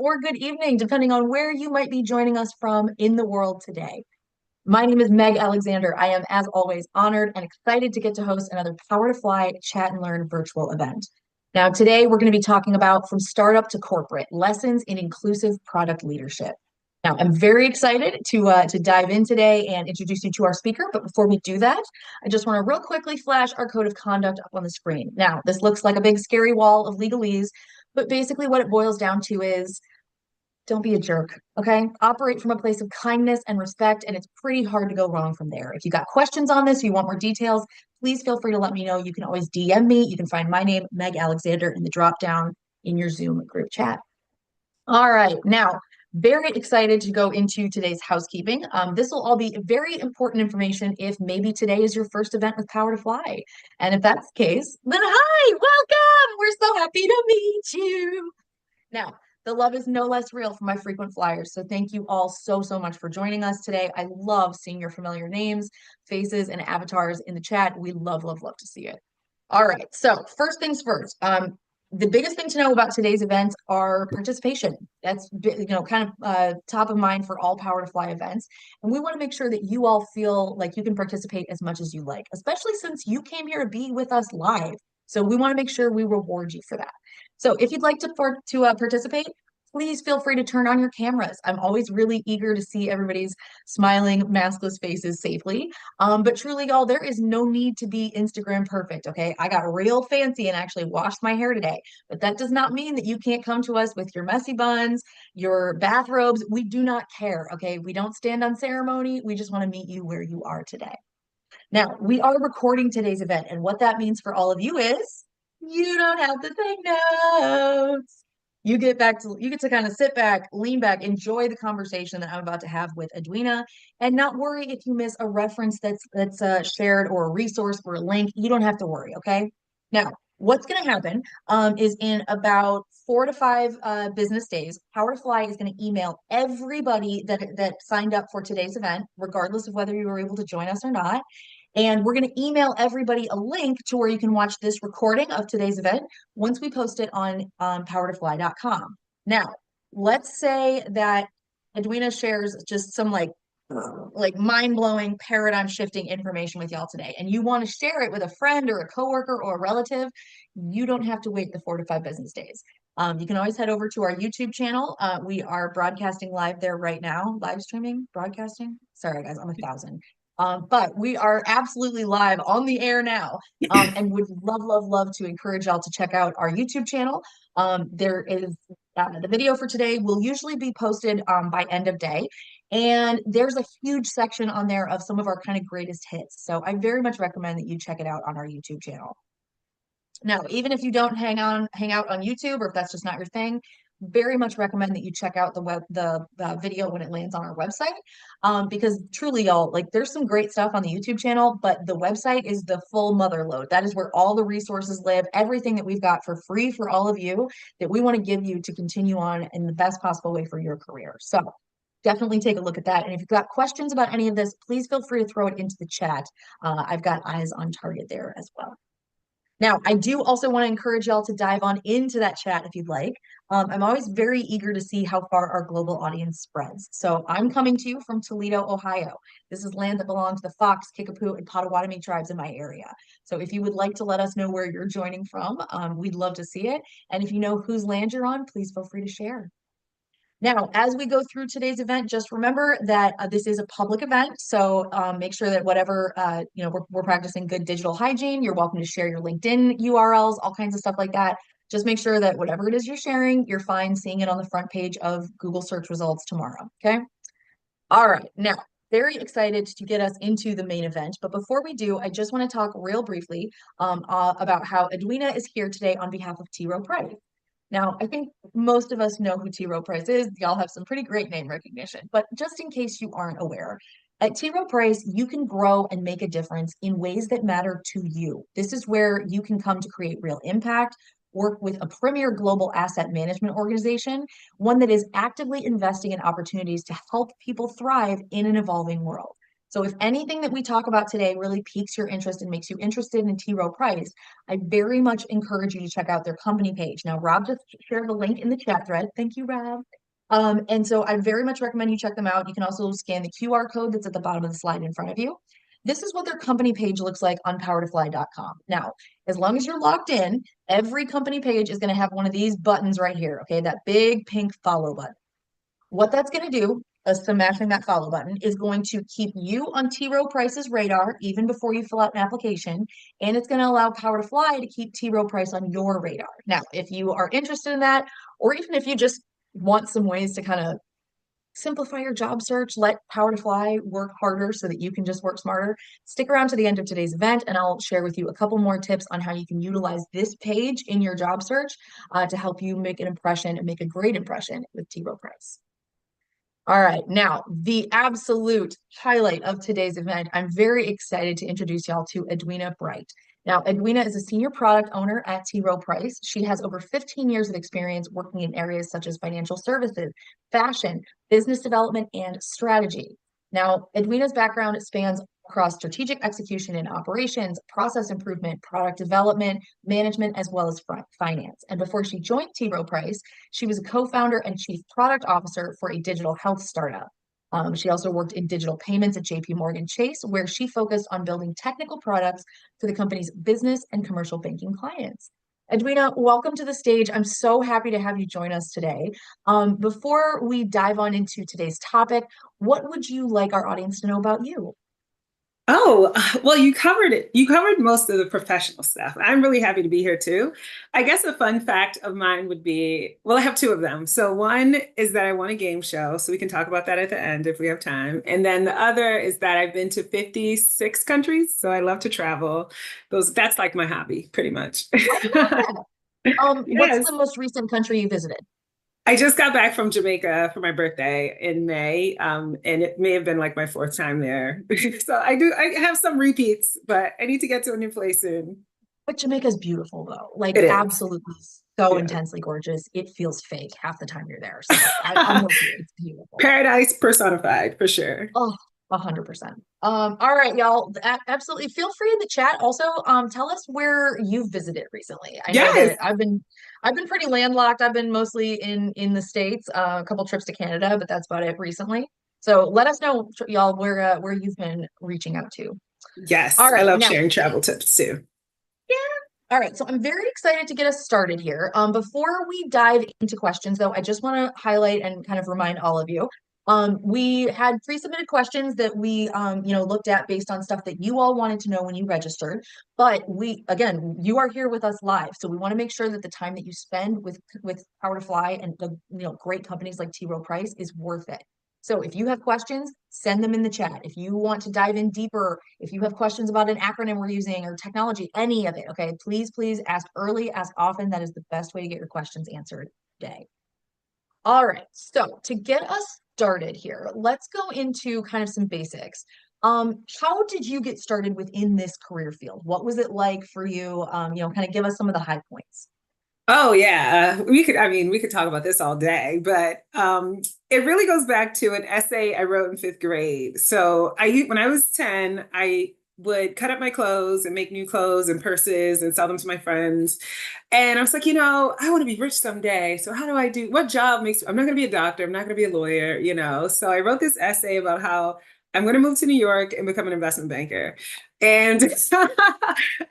or good evening, depending on where you might be joining us from in the world today. My name is Meg Alexander. I am, as always, honored and excited to get to host another Power to Fly Chat and Learn virtual event. Now, today we're going to be talking about from startup to corporate lessons in inclusive product leadership. Now, I'm very excited to dive in today and introduce you to our speaker. But before we do that, I just want to real quickly flash our code of conduct up on the screen. Now, this looks like a big scary wall of legalese, but basically what it boils down to is don't be a jerk, okay? Operate from a place of kindness and respect, and it's pretty hard to go wrong from there. If you got questions on this, you want more details, please feel free to let me know. You can always DM me. You can find my name, Meg Alexander, in the drop down in your Zoom group chat. All right, now, very excited to go into today's housekeeping. This will all be very important information if maybe today is your first event with Power to Fly. And if that's the case, then hi, welcome. We're so happy to meet you. Now, the love is no less real for my frequent flyers. So thank you all so much for joining us today. I love seeing your familiar names, faces, and avatars in the chat. We love to see it. All right. So first things first. The biggest thing to know about today's events are participation. That's kind of top of mind for all Power to Fly events. And we want to make sure that you all feel like you can participate as much as you like, especially since you came here to be with us live. So we want to make sure we reward you for that. So if you'd like to participate, please feel free to turn on your cameras. I'm always really eager to see everybody's smiling, maskless faces safely. But truly, y'all, there is no need to be Instagram perfect, okay? I got real fancy and actually washed my hair today. But that does not mean that you can't come to us with your messy buns, your bathrobes. We do not care, okay? We don't stand on ceremony. We just want to meet you where you are today. Now, we are recording today's event, and what that means for all of you is you don't have to take notes. You get to kind of sit back, lean back, enjoy the conversation that I'm about to have with Eddwina, and not worry if you miss a reference that's shared or a resource or a link. You don't have to worry, okay? Now, what's going to happen is in about 4 to 5 business days, Power to Fly is going to email everybody that signed up for today's event, regardless of whether you were able to join us or not. And we're going to email everybody a link to where you can watch this recording of today's event once we post it on powertofly.com. Now, let's say that Eddwina shares just some like mind-blowing, paradigm-shifting information with y'all today, and you want to share it with a friend or a coworker or a relative. You don't have to wait the 4 to 5 business days. You can always head over to our YouTube channel. We are broadcasting live there right now. Live streaming, broadcasting. Sorry, guys, I'm 1,000. But we are absolutely live on the air now, and would love to encourage y'all to check out our YouTube channel. There is the video for today will usually be posted by end of day, and there's a huge section on there of some of our kind of greatest hits. So I very much recommend that you check it out on our YouTube channel. Now, even if you don't hang out on YouTube, or if that's just not your thing, very much recommend that you check out the video when it lands on our website, because truly, y'all, like there's some great stuff on the YouTube channel, but the website is the full mother load. That is where all the resources live, everything that we've got for free for all of you that we want to give you to continue on in the best possible way for your career. So definitely take a look at that. And if you've got questions about any of this, please feel free to throw it into the chat. I've got eyes on target there as well. Now, I do also want to encourage y'all to dive on into that chat if you'd like. I'm always very eager to see how far our global audience spreads. So I'm coming to you from Toledo, Ohio. This is land that belongs to the Fox, Kickapoo, and Potawatomi tribes in my area. So if you would like to let us know where you're joining from, we'd love to see it. And if you know whose land you're on, please feel free to share. Now, as we go through today's event, just remember that this is a public event. So make sure that whatever, we're practicing good digital hygiene. You're welcome to share your LinkedIn URLs, all kinds of stuff like that. Just make sure that whatever it is you're sharing, you're fine seeing it on the front page of Google search results tomorrow. Okay. All right. Now, very excited to get us into the main event. But before we do, I just want to talk real briefly about how Eddwina is here today on behalf of Rowe Price. Now, I think most of us know who Rowe Price is. Y'all have some pretty great name recognition, but just in case you aren't aware, at Rowe Price, you can grow and make a difference in ways that matter to you. This is where you can come to create real impact, work with a premier global asset management organization, one that is actively investing in opportunities to help people thrive in an evolving world. So if anything that we talk about today really piques your interest and makes you interested in T. Rowe Price, I very much encourage you to check out their company page. Now, Rob just shared the link in the chat thread. Thank you, Rob. And so I very much recommend you check them out. You can also scan the QR code that's at the bottom of the slide in front of you. This is what their company page looks like on powertofly.com. Now, as long as you're logged in, every company page is going to have one of these buttons right here, okay? That big pink follow button. What that's going to do, smashing that follow button, is going to keep you on T. Rowe Price's radar even before you fill out an application, and it's going to allow Power to Fly to keep T. Rowe Price on your radar. Now, if you are interested in that, or even if you just want some ways to kind of simplify your job search, let Power to Fly work harder so that you can just work smarter, stick around to the end of today's event and I'll share with you a couple more tips on how you can utilize this page in your job search to help you make an impression and make a great impression with T. Rowe Price. All right, now the absolute highlight of today's event, I'm very excited to introduce y'all to Eddwina Bright. Now, Eddwina is a senior product owner at T. Rowe Price. She has over 15 years of experience working in areas such as financial services, fashion, business development, and strategy. Now, Edwina's background spans across strategic execution and operations, process improvement, product development, management, as well as finance. And before she joined T. Rowe Price, she was a co-founder and chief product officer for a digital health startup. She also worked in digital payments at JP Morgan Chase, where she focused on building technical products for the company's business and commercial banking clients. Eddwina, welcome to the stage. I'm so happy to have you join us today. Before we dive on into today's topic, what would you like our audience to know about you? Oh, well, you covered it. You covered most of the professional stuff. I'm really happy to be here too. I guess a fun fact of mine would be, well, I have two of them. So one is that I won a game show, so we can talk about that at the end if we have time. And then the other is that I've been to 56 countries, so I love to travel. That's like my hobby, pretty much. I love that. What's Yes. the most recent country you visited? I just got back from Jamaica for my birthday in May, and it may have been like my fourth time there. So I have some repeats, but I need to get to a new place soon. But Jamaica's beautiful though, like It is. absolutely so Yeah. intensely gorgeous. It feels fake half the time you're there. So I'm with you. It's beautiful. Paradise personified for sure. Oh, 100%. All right, y'all. Absolutely. Feel free in the chat. Also, tell us where you've visited recently. I know Yes. that I've been pretty landlocked. I've been mostly in the States, a couple trips to Canada, but that's about it recently. So let us know, y'all, where you've been reaching out to. All Yes. I right, love now, sharing travel tips too. yeah. All right, so I'm very excited to get us started here. Before we dive into questions, though, I just want to highlight and kind of remind all of you. We had pre-submitted questions that we, looked at based on stuff that you all wanted to know when you registered. But again, you are here with us live, so we want to make sure that the time that you spend with Power to Fly and the great companies like T. Rowe Price is worth it. So if you have questions, send them in the chat. If you want to dive in deeper, if you have questions about an acronym we're using or technology, any of it, okay, please ask early, ask often. That is the best way to get your questions answered today. All right, so to get us started here, let's go into kind of some basics. How did you get started within this career field? What was it like for you? Kind of give us some of the high points. Oh yeah, we could talk about this all day, but it really goes back to an essay I wrote in fifth grade. When I was 10, I would cut up my clothes and make new clothes and purses and sell them to my friends. And I was like, I want to be rich someday. So how do I do, what job makes, I'm not going to be a doctor. I'm not going to be a lawyer. So I wrote this essay about how I'm going to move to New York and become an investment banker. And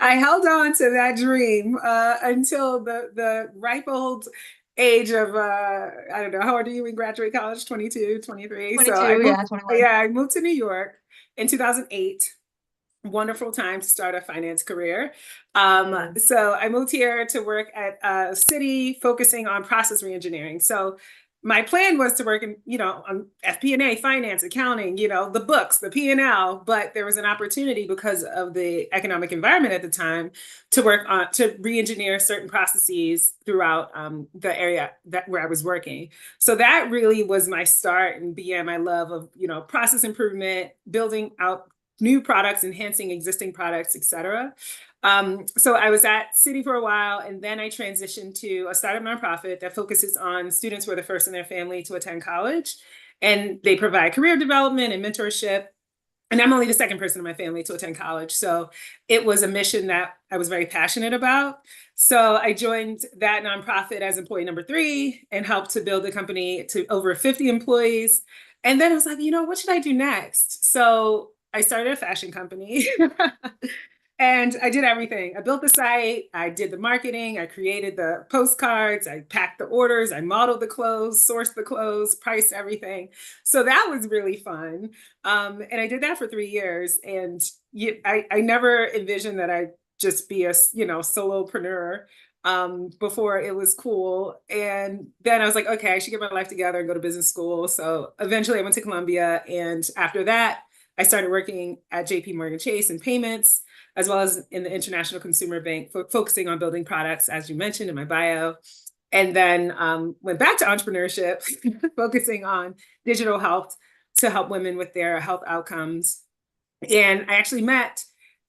I held on to that dream until the ripe old age of I don't know, how old are you when you graduate college? 22, 23. So 22, yeah, 21. I moved to New York in 2008. Wonderful time to start a finance career. So I moved here to work at a city focusing on process reengineering. So my plan was to work in, on FP&A, finance, accounting, the books, the P&L, but there was an opportunity because of the economic environment at the time to work on, to re-engineer certain processes throughout the area where I was working. So that really was my start and began my love of, process improvement, building out new products, enhancing existing products, et cetera. So I was at Citi for a while, and then I transitioned to a startup nonprofit that focuses on students who are the first in their family to attend college. And they provide career development and mentorship. And I'm only the second person in my family to attend college. So it was a mission that I was very passionate about. So I joined that nonprofit as employee number 3 and helped to build the company to over 50 employees. And then I was like, what should I do next? So I started a fashion company. And I did everything. I built the site, I did the marketing, I created the postcards, I packed the orders, I modeled the clothes, sourced the clothes, priced everything. So that was really fun. And I did that for 3 years. And I never envisioned that I'd just be a solopreneur before it was cool. And then I was like, okay, I should get my life together and go to business school. So eventually I went to Columbia. And after that, I started working at JP Morgan Chase in payments, as well as in the International Consumer Bank, focusing on building products, as you mentioned in my bio. And then went back to entrepreneurship, focusing on digital health to help women with their health outcomes. And I actually met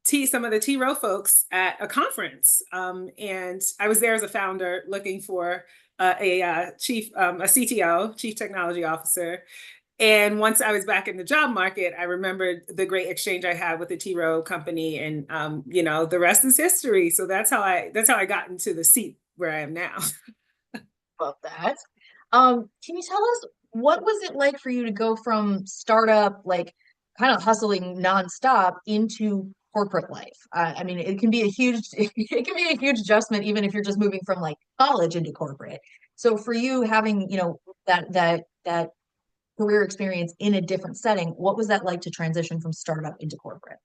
some of the T. Rowe folks at a conference. And I was there as a founder looking for a CTO, Chief Technology Officer. And once I was back in the job market, I remembered the great exchange I had with the T. Rowe company, and the rest is history. So that's how I got into the seat where I am now. Love that. Can you tell us what was it like for you to go from startup, like kind of hustling nonstop, into corporate life? I mean, it can be a huge it can be a huge adjustment even if you're just moving from like college into corporate. So for you having, that career experience in a different setting, what was that like to transition from startup into corporate?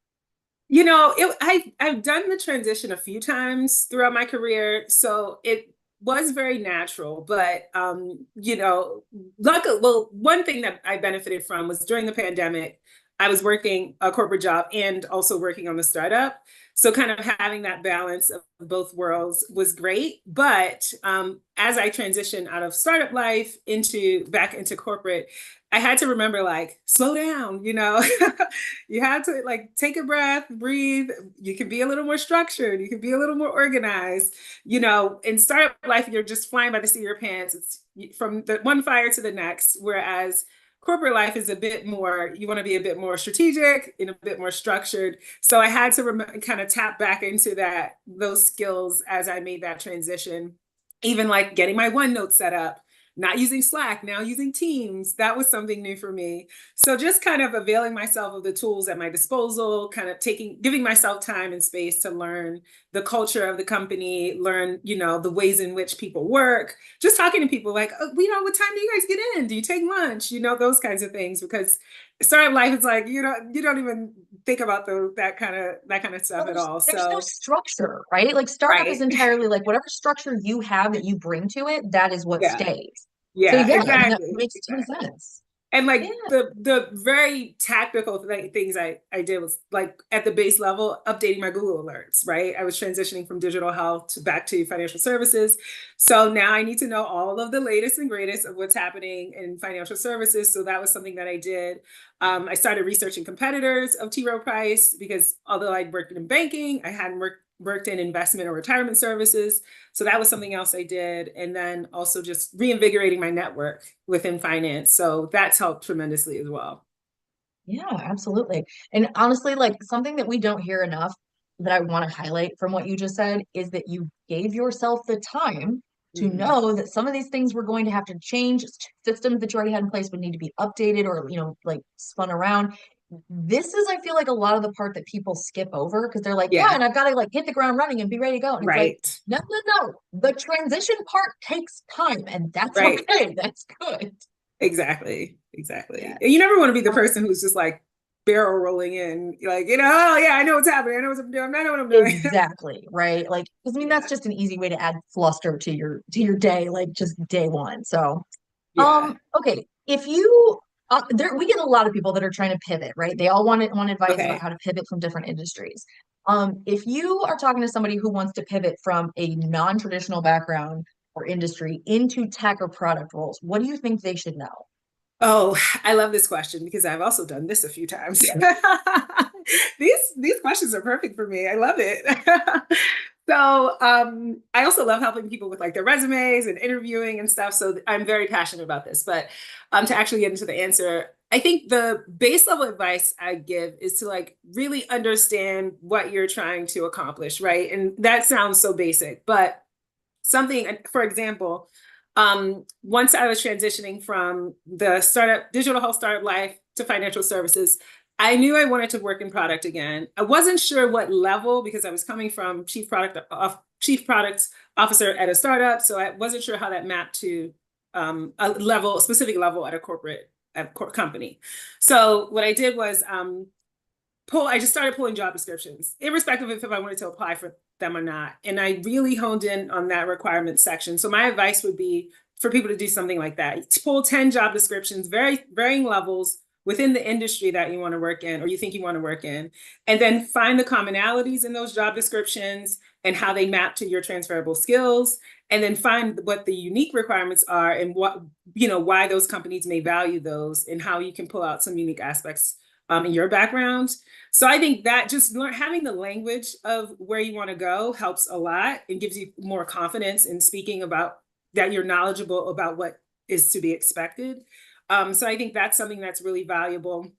I've done the transition a few times throughout my career, so it was very natural. But luckily, well, one thing that I benefited from was during the pandemic, I was working a corporate job and also working on the startup. So kind of having that balance of both worlds was great. But as I transitioned out of startup life into back into corporate, I had to remember, like, slow down, you had to like take a breath, breathe. You can be a little more structured. You can be a little more organized. In startup life, you're just flying by the seat of your pants. It's from the one fire to the next. Whereas corporate life is a bit more, you want to be a bit more strategic and a bit more structured. So I had to kind of tap back into those skills as I made that transition. Even like getting my OneNote set up, not using Slack, now using Teams. That was something new for me. So just kind of availing myself of the tools at my disposal, kind of giving myself time and space to learn the culture of the company, learn, the ways in which people work, just talking to people like, oh, what time do you guys get in? Do you take lunch? Those kinds of things, because startup life is like, you don't even think about that kind of stuff at all. There's no So, structure, right? Like startup is right. entirely like whatever structure you have that you bring to it, that is what Yeah. stays. So Yeah, yeah, I mean that exactly. makes a ton of Exactly. sense. And Yeah. like the very tactical things I did was, like, at the base level, updating my Google alerts, right? I was transitioning from digital health back to financial services. So now I need to know all of the latest and greatest of what's happening in financial services. So that was something that I did. I started researching competitors of T. Rowe Price, because although I'd worked in banking, I hadn't worked in investment or retirement services. So that was something else I did. And then also just reinvigorating my network within finance. So that's helped tremendously as well. Yeah, absolutely. And honestly, like something that we don't hear enough that I want to highlight from what you just said is that you gave yourself the time to Mhm. know that some of these things were going to have to change. Systems that you already had in place would need to be updated or, like spun around. This is, I feel like, a lot of the part that people skip over because they're like, yeah, Yeah, and I've got to like hit the ground running and be ready to go. And it's like, right. no, no, no. The transition part takes time, and that's Right. okay. That's good. Exactly. Yeah. Exactly. And you never want to be the person who's just like barrel rolling in, like, oh yeah, I know what's happening. I know what I'm doing. I know what I'm doing. Exactly, right? Like, 'cause I mean, that's Yeah. just an easy way to add fluster to your day, like just day one. So, Yeah. okay, if you there we get a lot of people that are trying to pivot, right? They all want advice about Okay. how to pivot from different industries. If you are talking to somebody who wants to pivot from a non-traditional background or industry into tech or product roles, what do you think they should know? Oh, I love this question because I've also done this a few times. These questions are perfect for me. I love it. So I also love helping people with like their resumes and interviewing and stuff. So I'm very passionate about this. But to actually get into the answer, I think the base level advice I give is to like really understand what you're trying to accomplish, right? And that sounds so basic, but something, for example, once I was transitioning from the digital health startup life to financial services, I knew I wanted to work in product again. I wasn't sure what level because I was coming from chief product officer at a startup, so I wasn't sure how that mapped to a specific level at a company. So what I did was I just started pulling job descriptions, irrespective of if I wanted to apply for them or not. And I really honed in on that requirement section. So my advice would be for people to do something like that. To pull 10 job descriptions, varying levels within the industry that you want to work in or you think you want to work in, and then find the commonalities in those job descriptions and how they map to your transferable skills, and then find what the unique requirements are and why those companies may value those and how you can pull out some unique aspects in your background. So I think that just having the language of where you want to go helps a lot and gives you more confidence in speaking about that you're knowledgeable about what is to be expected. So I think that's something that's really valuable.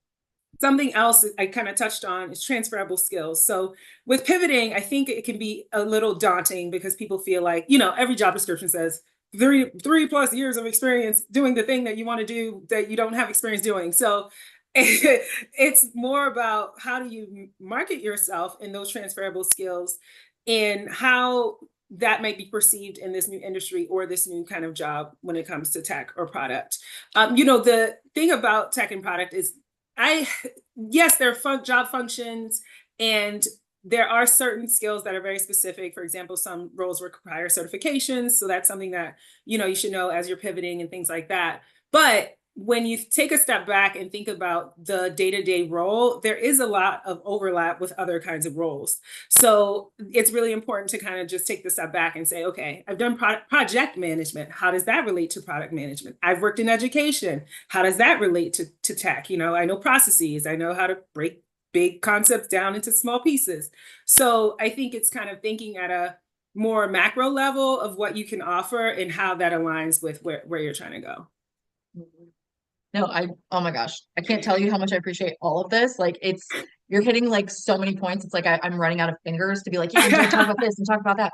Something else I kind of touched on is transferable skills. So with pivoting, I think it can be a little daunting because people feel like, every job description says 3+ years of experience doing the thing that you want to do that you don't have experience doing. So it's more about how do you market yourself in those transferable skills and how that might be perceived in this new industry or this new kind of job when it comes to tech or product. The thing about tech and product is yes, there are job functions and there are certain skills that are very specific. For example, some roles require certifications. So that's something that, you should know as you're pivoting and things like that. But when you take a step back and think about the day-to-day role, there is a lot of overlap with other kinds of roles. So it's really important to kind of just take the step back and say, okay, I've done project management. How does that relate to product management? I've worked in education. How does that relate to tech? I know processes. I know how to break big concepts down into small pieces. So I think it's kind of thinking at a more macro level of what you can offer and how that aligns with where you're trying to go. No, oh my gosh, I can't tell you how much I appreciate all of this. Like you're hitting like so many points. It's like I'm running out of fingers to be like, yeah, and talk about this and talk about that.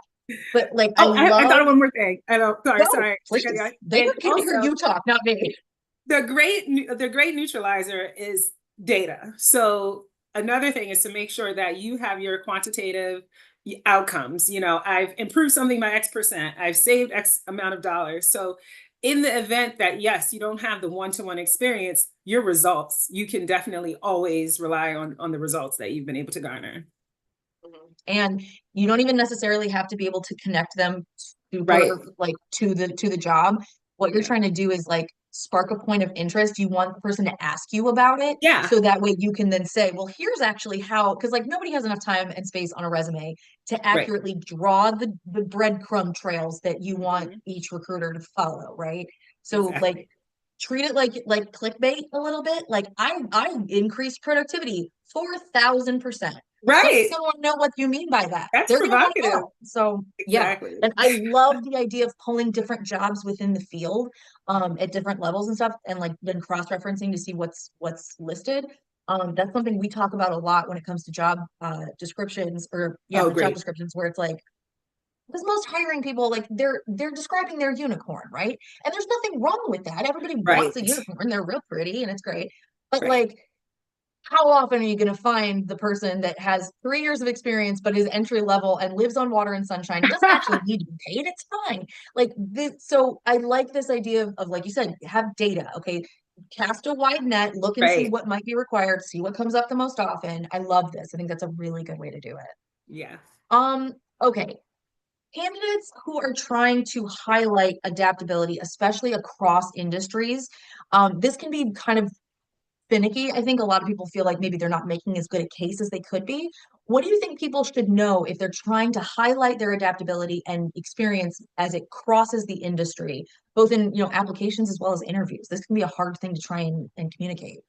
But like, I thought of one more thing. I know, sorry. Please. They can hear you talk, not me. The great neutralizer is data. So another thing is to make sure that you have your quantitative outcomes. I've improved something by X%. I've saved X amount of dollars. So in the event that, yes, you don't have the one-to-one experience, your results, you can definitely always rely on the results that you've been able to garner. And you don't even necessarily have to be able to connect them to the job. What you're trying to do is like spark a point of interest. You want the person to ask you about it. Yeah. So that way you can then say, well, here's actually how, because like nobody has enough time and space on a resume to accurately draw the breadcrumb trails that you want each recruiter to follow, right? So like treat it like clickbait a little bit. Like I increased productivity 4,000%. Right. Let someone know what you mean by that. That's They're provocative. Gonna know. So exactly. And I love the idea of pulling different jobs within the field at different levels and stuff, and like then cross-referencing to see what's listed. That's something we talk about a lot when it comes to job descriptions or job descriptions, where it's like, because most hiring people, like they're describing their unicorn, right? And there's nothing wrong with that. Everybody wants a unicorn. They're real pretty and it's great. But like, how often are you going to find the person that has 3 years of experience, but is entry level and lives on water and sunshine and doesn't actually need to be paid? It's fine. Like this. So I like this idea of like you said, have data. Okay. Cast a wide net, look and see what might be required, see what comes up the most often. I love this. I think that's a really good way to do it. Yeah. Okay. Candidates who are trying to highlight adaptability, especially across industries, this can be kind of finicky. I think a lot of people feel like maybe they're not making as good a case as they could be. What do you think people should know if they're trying to highlight their adaptability and experience as it crosses the industry, both in applications as well as interviews? This can be a hard thing to try and communicate.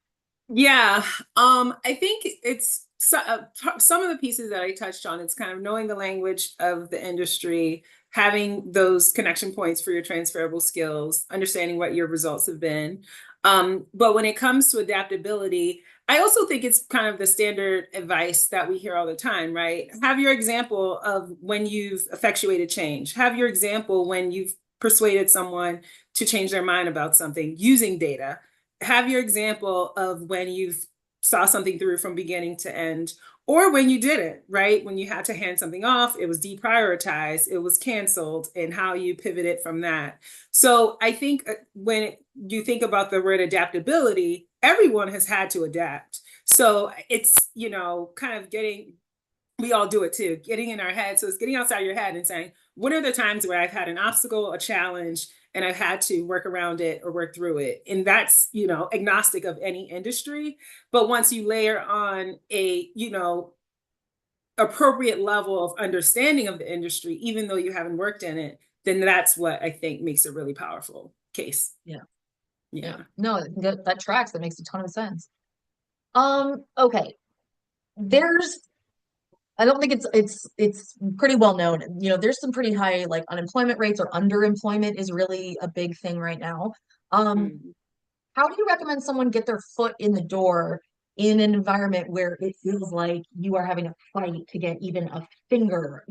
Yeah, I think it's some of the pieces that I touched on. It's kind of knowing the language of the industry, having those connection points for your transferable skills, understanding what your results have been. But when it comes to adaptability, I also think it's kind of the standard advice that we hear all the time, right? Have your example of when you've effectuated change. Have your example when you've persuaded someone to change their mind about something using data. Have your example of when you saw something through from beginning to end, or when you didn't, right? When you had to hand something off, it was deprioritized, it was canceled, and how you pivoted from that. So I think when you think about the word adaptability, everyone has had to adapt. So it's, kind of getting, we all do it too, getting in our head. So it's getting outside your head and saying, what are the times where I've had an obstacle, a challenge, and I've had to work around it or work through it? And that's, agnostic of any industry. But once you layer on a, appropriate level of understanding of the industry, even though you haven't worked in it, then that's what I think makes a really powerful case. Yeah. Yeah. Yeah. No, that tracks. That makes a ton of sense. Okay. There's I don't think it's pretty well known. There's some pretty high like unemployment rates, or underemployment is really a big thing right now. Um, Mm. how do you recommend someone get their foot in the door in an environment where it feels like you are having a fight to get even a finger,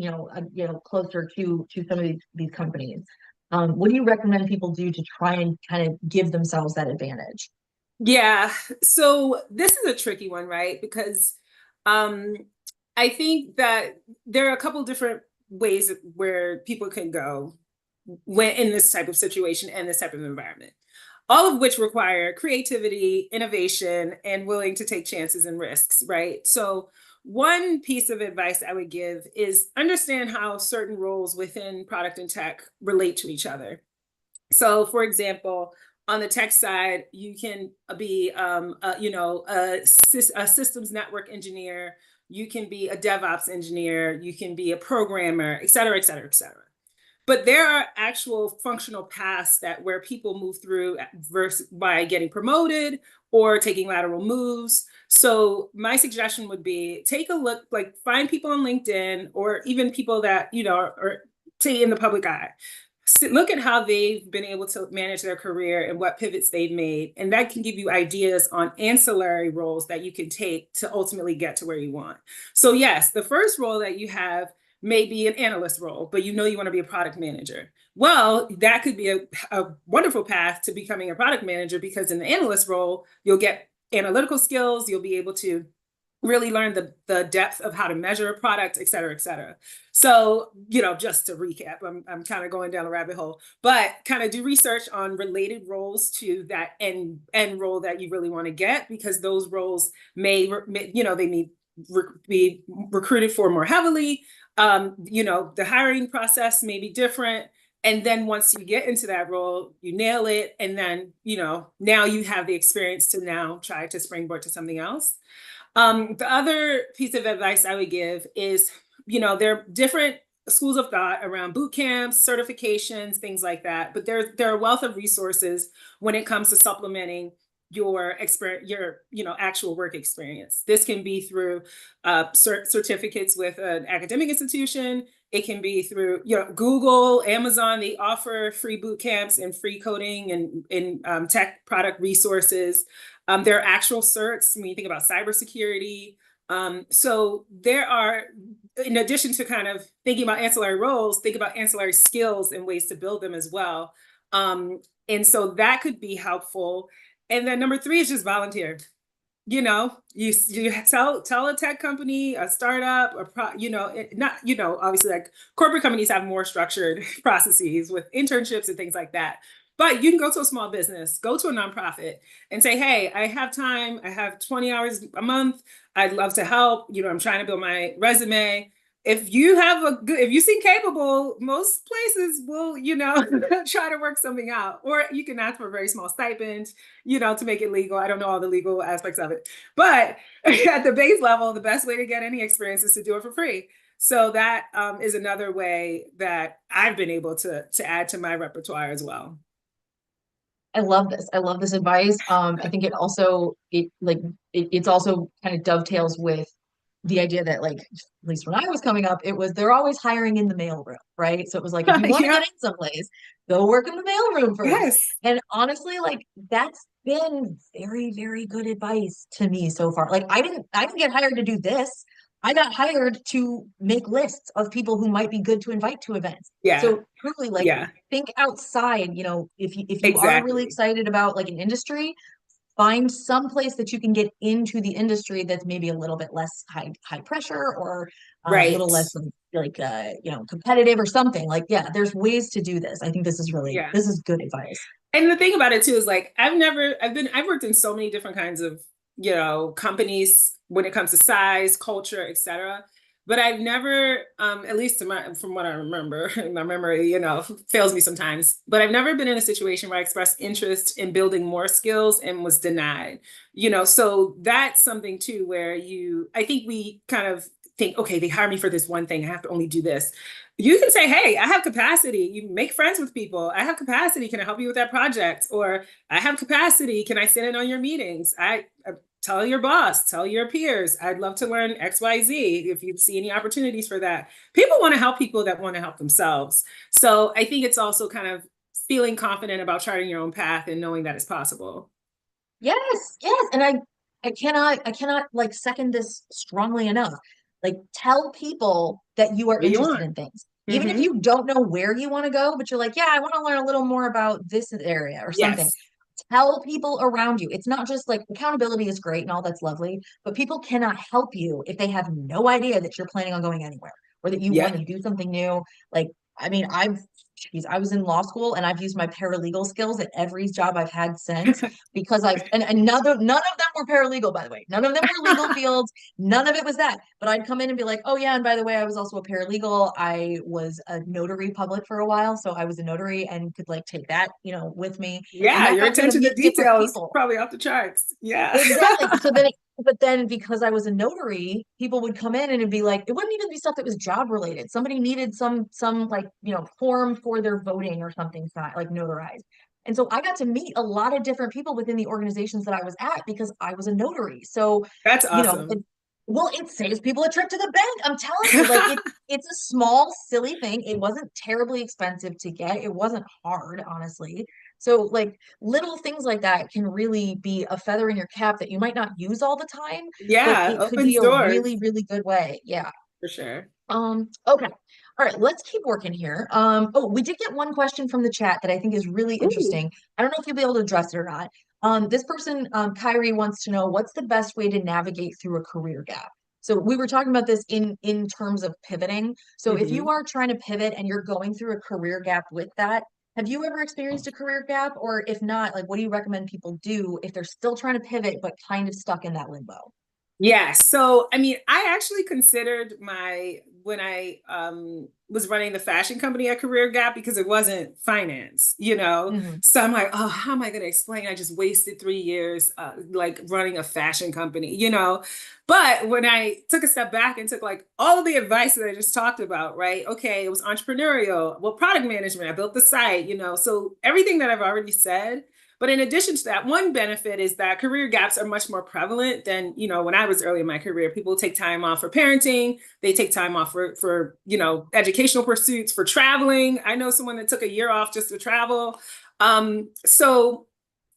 closer to some of these companies? What do you recommend people do to try and kind of give themselves that advantage? Yeah. So this is a tricky one, right? Because um, I think that there are a couple different ways where people can go when in this type of situation and this type of environment, all of which require creativity, innovation, and willing to take chances and risks, right? So one piece of advice I would give is understand how certain roles within product and tech relate to each other. So, for example, on the tech side, you can be, a systems network engineer. You can be a DevOps engineer. You can be a programmer, et cetera, et cetera, et cetera. But there are actual functional paths that where people move through versus by getting promoted or taking lateral moves. So my suggestion would be take a look, like find people on LinkedIn or even people that, are say in the public eye. Look at how they've been able to manage their career and what pivots they've made. And that can give you ideas on ancillary roles that you can take to ultimately get to where you want. So, yes, the first role that you have may be an analyst role, but you want to be a product manager. Well, that could be a wonderful path to becoming a product manager because in the analyst role, you'll get analytical skills, you'll be able to really learn the depth of how to measure a product, et cetera, et cetera. So, just to recap, I'm kind of going down a rabbit hole, but kind of do research on related roles to that end role that you really want to get, because those roles they may be recruited for more heavily. The hiring process may be different. And then once you get into that role, you nail it. And then, now you have the experience to now try to springboard to something else. The other piece of advice I would give is, there are different schools of thought around boot camps, certifications, things like that. But there are a wealth of resources when it comes to supplementing your experience, your actual work experience. This can be through certificates with an academic institution. It can be through Google, Amazon. They offer free boot camps and free coding and tech product resources. There are actual certs when you think about cybersecurity. So there are, in addition to kind of thinking about ancillary roles, think about ancillary skills and ways to build them as well. And so that could be helpful. And then number three is just volunteer. You tell a tech company, a startup, obviously like corporate companies have more structured processes with internships and things like that. But you can go to a small business, go to a nonprofit and say, hey, I have time. I have 20 hours a month. I'd love to help. I'm trying to build my resume. If you seem capable, most places will, try to work something out. Or you can ask for a very small stipend, to make it legal. I don't know all the legal aspects of it. But at the base level, the best way to get any experience is to do it for free. So that is another way that I've been able to add to my repertoire as well. I love this. I love this advice. I think it's also kind of dovetails with the idea that like, at least when I was coming up, it was they're always hiring in the mailroom, right? So it was like if you want to Yeah. get in someplace, go work in the mailroom first. Yes. And honestly, like that's been very, very good advice to me so far. Like I didn't get hired to do this. I got hired to make lists of people who might be good to invite to events. Yeah. So truly, like Yeah. think outside, if you are really Exactly. excited about like an industry, find some place that you can get into the industry that's maybe a little bit less high pressure or a little Right. less competitive or something. Like, yeah, there's ways to do this. I think Yeah. this is good advice. And the thing about it too is like I've worked in so many different kinds of, companies when it comes to size, culture, etc. But I've never, at least from what I remember, my memory, fails me sometimes. But I've never been in a situation where I expressed interest in building more skills and was denied. So that's something too where I think we kind of think, okay, they hire me for this one thing. I have to only do this. You can say, hey, I have capacity. You make friends with people. I have capacity. Can I help you with that project? Or I have capacity. Can I sit in on your meetings? I tell your boss, tell your peers. I'd love to learn XYZ if you see any opportunities for that. People want to help people that want to help themselves. So I think it's also kind of feeling confident about charting your own path and knowing that it's possible. Yes, yes. And I cannot like second this strongly enough. Like tell people that you are What do you interested want? in things. Even if Mm-hmm. you don't know where you want to go, but you're like, yeah, I want to learn a little more about this area or something. Yes. Tell people around you. It's not just like accountability is great and all that's lovely, but people cannot help you if they have no idea that you're planning on going anywhere or that you want Yep. to do something new. Like, I mean, I was in law school and I've used my paralegal skills at every job I've had since because and none of them were paralegal, by the way. None of them were legal fields. None of it was that. But I'd come in and be like, oh yeah, and by the way, I was also a paralegal. I was a notary public for a while, so I was a notary and could like take that, with me. And Yeah, that your got me to attention to meet different detail is people. probably off the charts. Yeah. Exactly. But then because I was a notary, people would come in and it'd be like, it wouldn't even be stuff that was job related. Somebody needed some like, form for their voting or something like notarized. And so I got to meet a lot of different people within the organizations that I was at because I was a notary. So, That's you know, it, awesome. well, it saves people a trip to the bank. I'm telling you, like it's a small, silly thing. It wasn't terribly expensive to get. It wasn't hard, honestly. So like little things like that can really be a feather in your cap that you might not use all the time, but Yeah, it could be opens a really, doors really good way. Yeah. for sure. Okay. All right, let's keep working here. Oh, we did get one question from the chat that I think is really Ooh. interesting. I don't know if you'll be able to address it or not. This person, Kyrie, wants to know what's the best way to navigate through a career gap. So we were talking about this in terms of pivoting. So if you Hmm. are trying to pivot and you're going through a career gap with that, have you ever experienced a career gap? Or if not, like what do you recommend people do if they're still trying to pivot but kind of stuck in that limbo? Yeah. So, I mean, I actually considered when I was running the fashion company a career gap because it wasn't finance. Hmm. So I'm like, oh, how am I going to explain? I just wasted 3 years, like running a fashion company. But when I took a step back and took like all of the advice that I just talked about, right? Okay, it was entrepreneurial, well, product management, I built the site. So everything that I've already said. But in addition to that, one benefit is that career gaps are much more prevalent than, when I was early in my career. People take time off for parenting, they take time off for educational pursuits, for traveling. I know someone that took a year off just to travel. So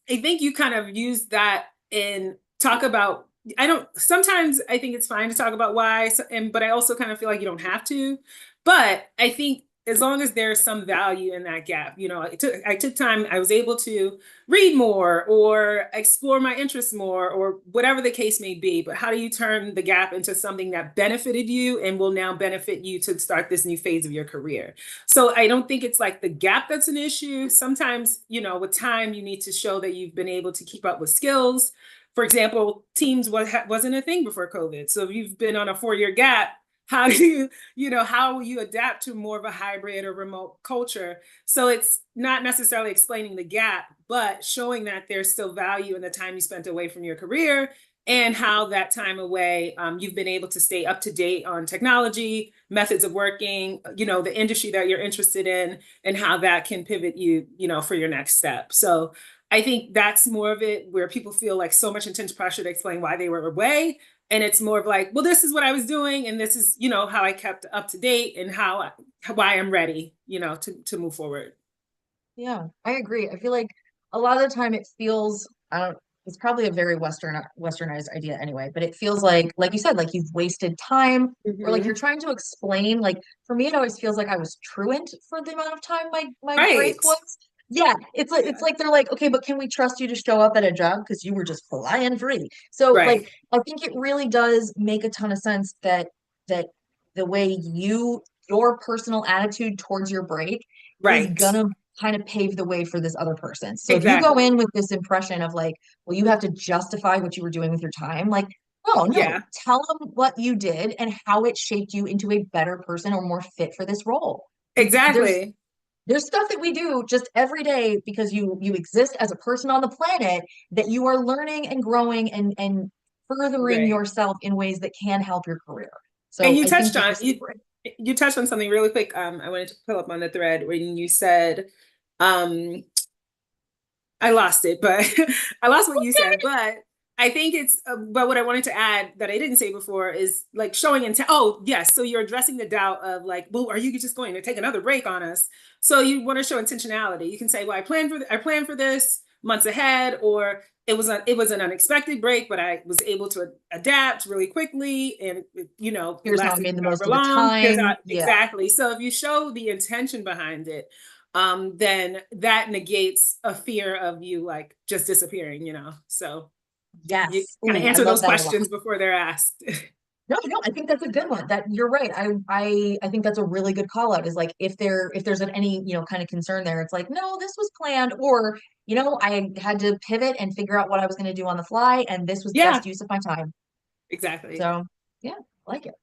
I think you kind of use that and talk about. I don't. Sometimes I think it's fine to talk about why, but I also kind of feel like you don't have to. But I think as long as there's some value in that gap, I took time. I was able to read more or explore my interests more or whatever the case may be. But how do you turn the gap into something that benefited you and will now benefit you to start this new phase of your career? So I don't think it's like the gap that's an issue. Sometimes, with time, you need to show that you've been able to keep up with skills. For example, Teams wasn't a thing before COVID. So if you've been on a 4-year gap, how will you adapt to more of a hybrid or remote culture? So it's not necessarily explaining the gap, but showing that there's still value in the time you spent away from your career and how that time away, you've been able to stay up to date on technology, methods of working, the industry that you're interested in, and how that can pivot you, for your next step. So I think that's more of it where people feel like so much intense pressure to explain why they were away. And it's more of like, well, this is what I was doing, and this is, how I kept up to date and why I'm ready, to move forward. Yeah, I agree. I feel like a lot of the time it feels, I don't, it's probably a very westernized idea anyway, but it feels like you said, like you've wasted time or like you're Mhm. trying to explain. Like for me, it always feels like I was truant for the amount of time my break Right. was. Yeah, it's Yeah. like they're like, okay, but can we trust you to show up at a job because you were just flying free? So like Right. I think it really does make a ton of sense that the way your personal attitude towards your break is Right. gonna kind of pave the way for this other person. So if you go Exactly. in with this impression of like, well, you have to justify what you were doing with your time, like, oh no, Yeah. tell them what you did and how it shaped you into a better person or more fit for this role. Exactly. There's stuff that we do just every day because you exist as a person on the planet that you are learning and growing and furthering Right. yourself in ways that can help your career. And So you I think touched that on this is you great. you touched on something really quick. I wanted to pull up on the thread when you said, um, I lost it, but I lost what you said. But I think but what I wanted to add that I didn't say before is like showing intent. Oh, yes. So you're addressing the doubt of like, well, are you just going to take another break on us? So you want to show intentionality. You can say, well, I planned for this months ahead, or it was an unexpected break, but I was able to adapt really quickly, and it Here's how I lasted made the most however of the long. time. Yeah. Exactly. So if you show the intention behind it, then that negates a fear of you like just disappearing. So you Yes. kind of Ooh, I answer love those that a lot. questions before they're asked. No, no, I think that's a good one. That you're right. I think that's a really good call out is like if there's any, kind of concern there, it's like, no, this was planned, or, I had to pivot and figure out what I was going to do on the fly, and this was the Yeah, best use of my time. exactly. So yeah, I like it.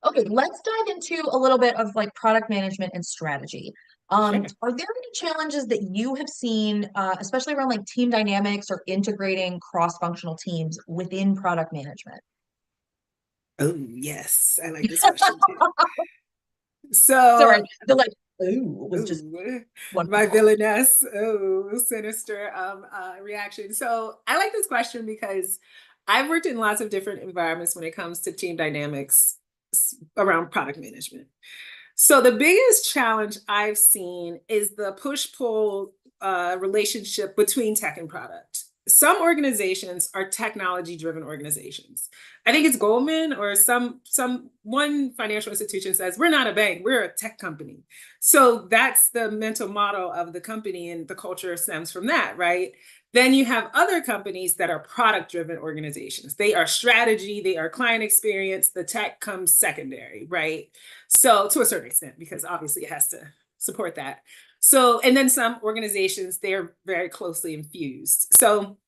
Okay, let's dive into a little bit of like product management and strategy. Sure. Are there any challenges that you have seen, especially around like team dynamics or integrating cross-functional teams within product management? Oh, yes. I like this question too. So, Sorry, the like, ooh, was just ooh, my wonderful. villainess, sinister reaction. So, I like this question because I've worked in lots of different environments when it comes to team dynamics around product management. So the biggest challenge I've seen is the push-pull relationship between tech and product. Some organizations are technology-driven organizations. I think it's Goldman or one financial institution says, we're not a bank, we're a tech company. So that's the mental model of the company, and the culture stems from that, right? Then you have other companies that are product driven organizations. They are strategy, they are client experience, the tech comes secondary, right? So, to a certain extent, because obviously it has to support that. So, and then some organizations, they're very closely infused. So,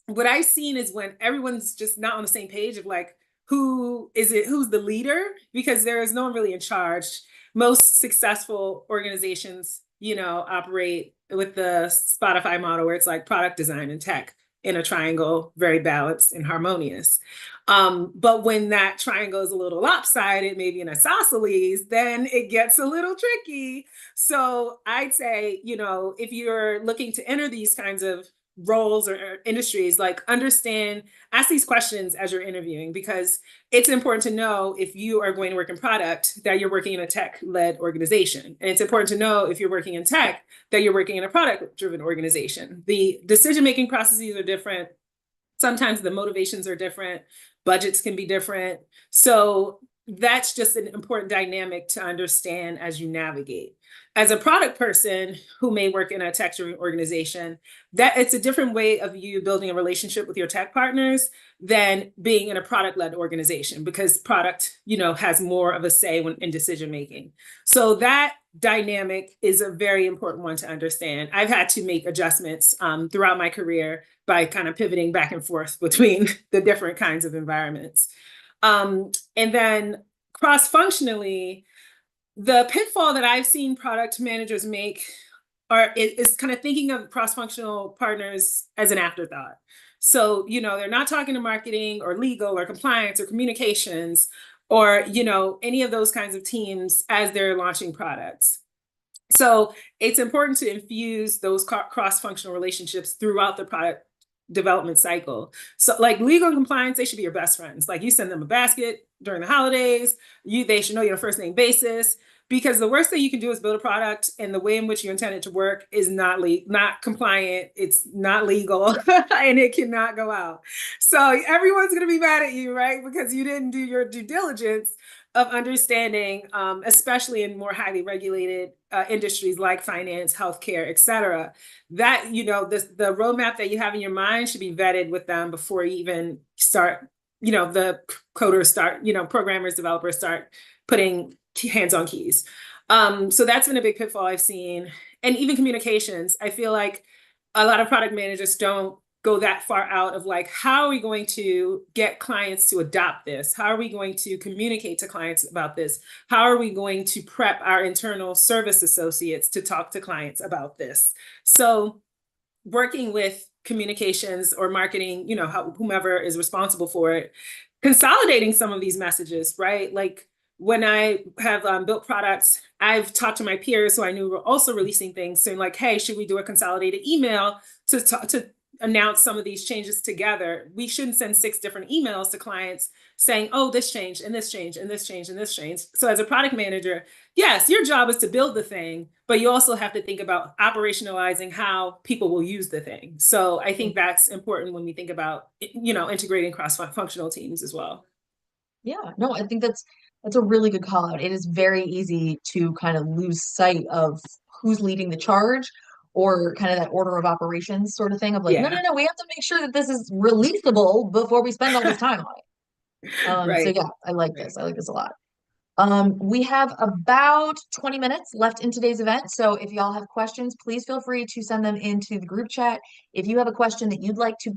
what I've seen is when everyone's just not on the same page of like, who's the leader, because there is no one really in charge. Most successful organizations, operate with the Spotify model where it's like product design and tech in a triangle, very balanced and harmonious. But when that triangle is a little lopsided, maybe an isosceles, then it gets a little tricky. So I'd say, if you're looking to enter these kinds of roles or industries, like ask these questions as you're interviewing, because it's important to know if you are going to work in product that you're working in a tech-led organization. And it's important to know if you're working in tech that you're working in a product-driven organization. The decision-making processes are different. Sometimes the motivations are different. Budgets can be different. So that's just an important dynamic to understand as you navigate. As a product person who may work in a tech-driven organization, that it's a different way of you building a relationship with your tech partners than being in a product-led organization, because product, has more of a say in decision making. So that dynamic is a very important one to understand. I've had to make adjustments throughout my career by kind of pivoting back and forth between the different kinds of environments. And then cross-functionally, the pitfall that I've seen product managers make is kind of thinking of cross-functional partners as an afterthought. So, they're not talking to marketing or legal or compliance or communications or, any of those kinds of teams as they're launching products. So it's important to infuse those cross-functional relationships throughout the product development cycle. So like legal and compliance, they should be your best friends. Like you send them a basket during the holidays, they should know you on a first name basis, because the worst thing you can do is build a product and the way in which you intend it to work is not compliant, it's not legal, and it cannot go out. So everyone's going to be mad at you, right? Because you didn't do your due diligence of understanding, especially in more highly regulated industries like finance, healthcare, et cetera, that, the roadmap that you have in your mind should be vetted with them before you even start, the coders start, programmers, developers start putting hands on keys. So that's been a big pitfall I've seen. And even communications, I feel like a lot of product managers don't go that far out of like, how are we going to get clients to adopt this? How are we going to communicate to clients about this? How are we going to prep our internal service associates to talk to clients about this? So working with communications or marketing, whomever is responsible for it, consolidating some of these messages, right? Like when I have built products, I've talked to my peers who I knew were also releasing things, saying like, hey, should we do a consolidated email to announce some of these changes together? We shouldn't send 6 different emails to clients saying, oh, this changed and this changed and this changed and this changed. So as a product manager, yes, your job is to build the thing, but you also have to think about operationalizing how people will use the thing. So I think that's important when we think about, integrating cross-functional teams as well. Yeah, no, I think that's a really good call out. It is very easy to kind of lose sight of who's leading the charge or kind of that order of operations sort of thing of like, no, no, Yeah, no, we have to make sure that this is releasable before we spend all this time on it. So right. yeah, I like this. Right. I like this a lot. We have about 20 minutes left in today's event. So if y'all have questions, please feel free to send them into the group chat. If you have a question that you'd like to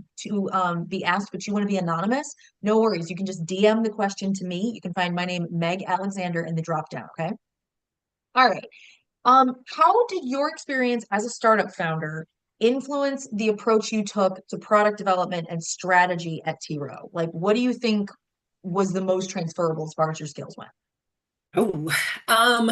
be asked, but you want to be anonymous, no worries. You can just DM the question to me. You can find my name, Meg Alexander, in the drop down. Okay. All right. How did your experience as a startup founder influence the approach you took to product development and strategy at T Rowe? Like, what do you think was the most transferable as far as your skills went? Oh, um,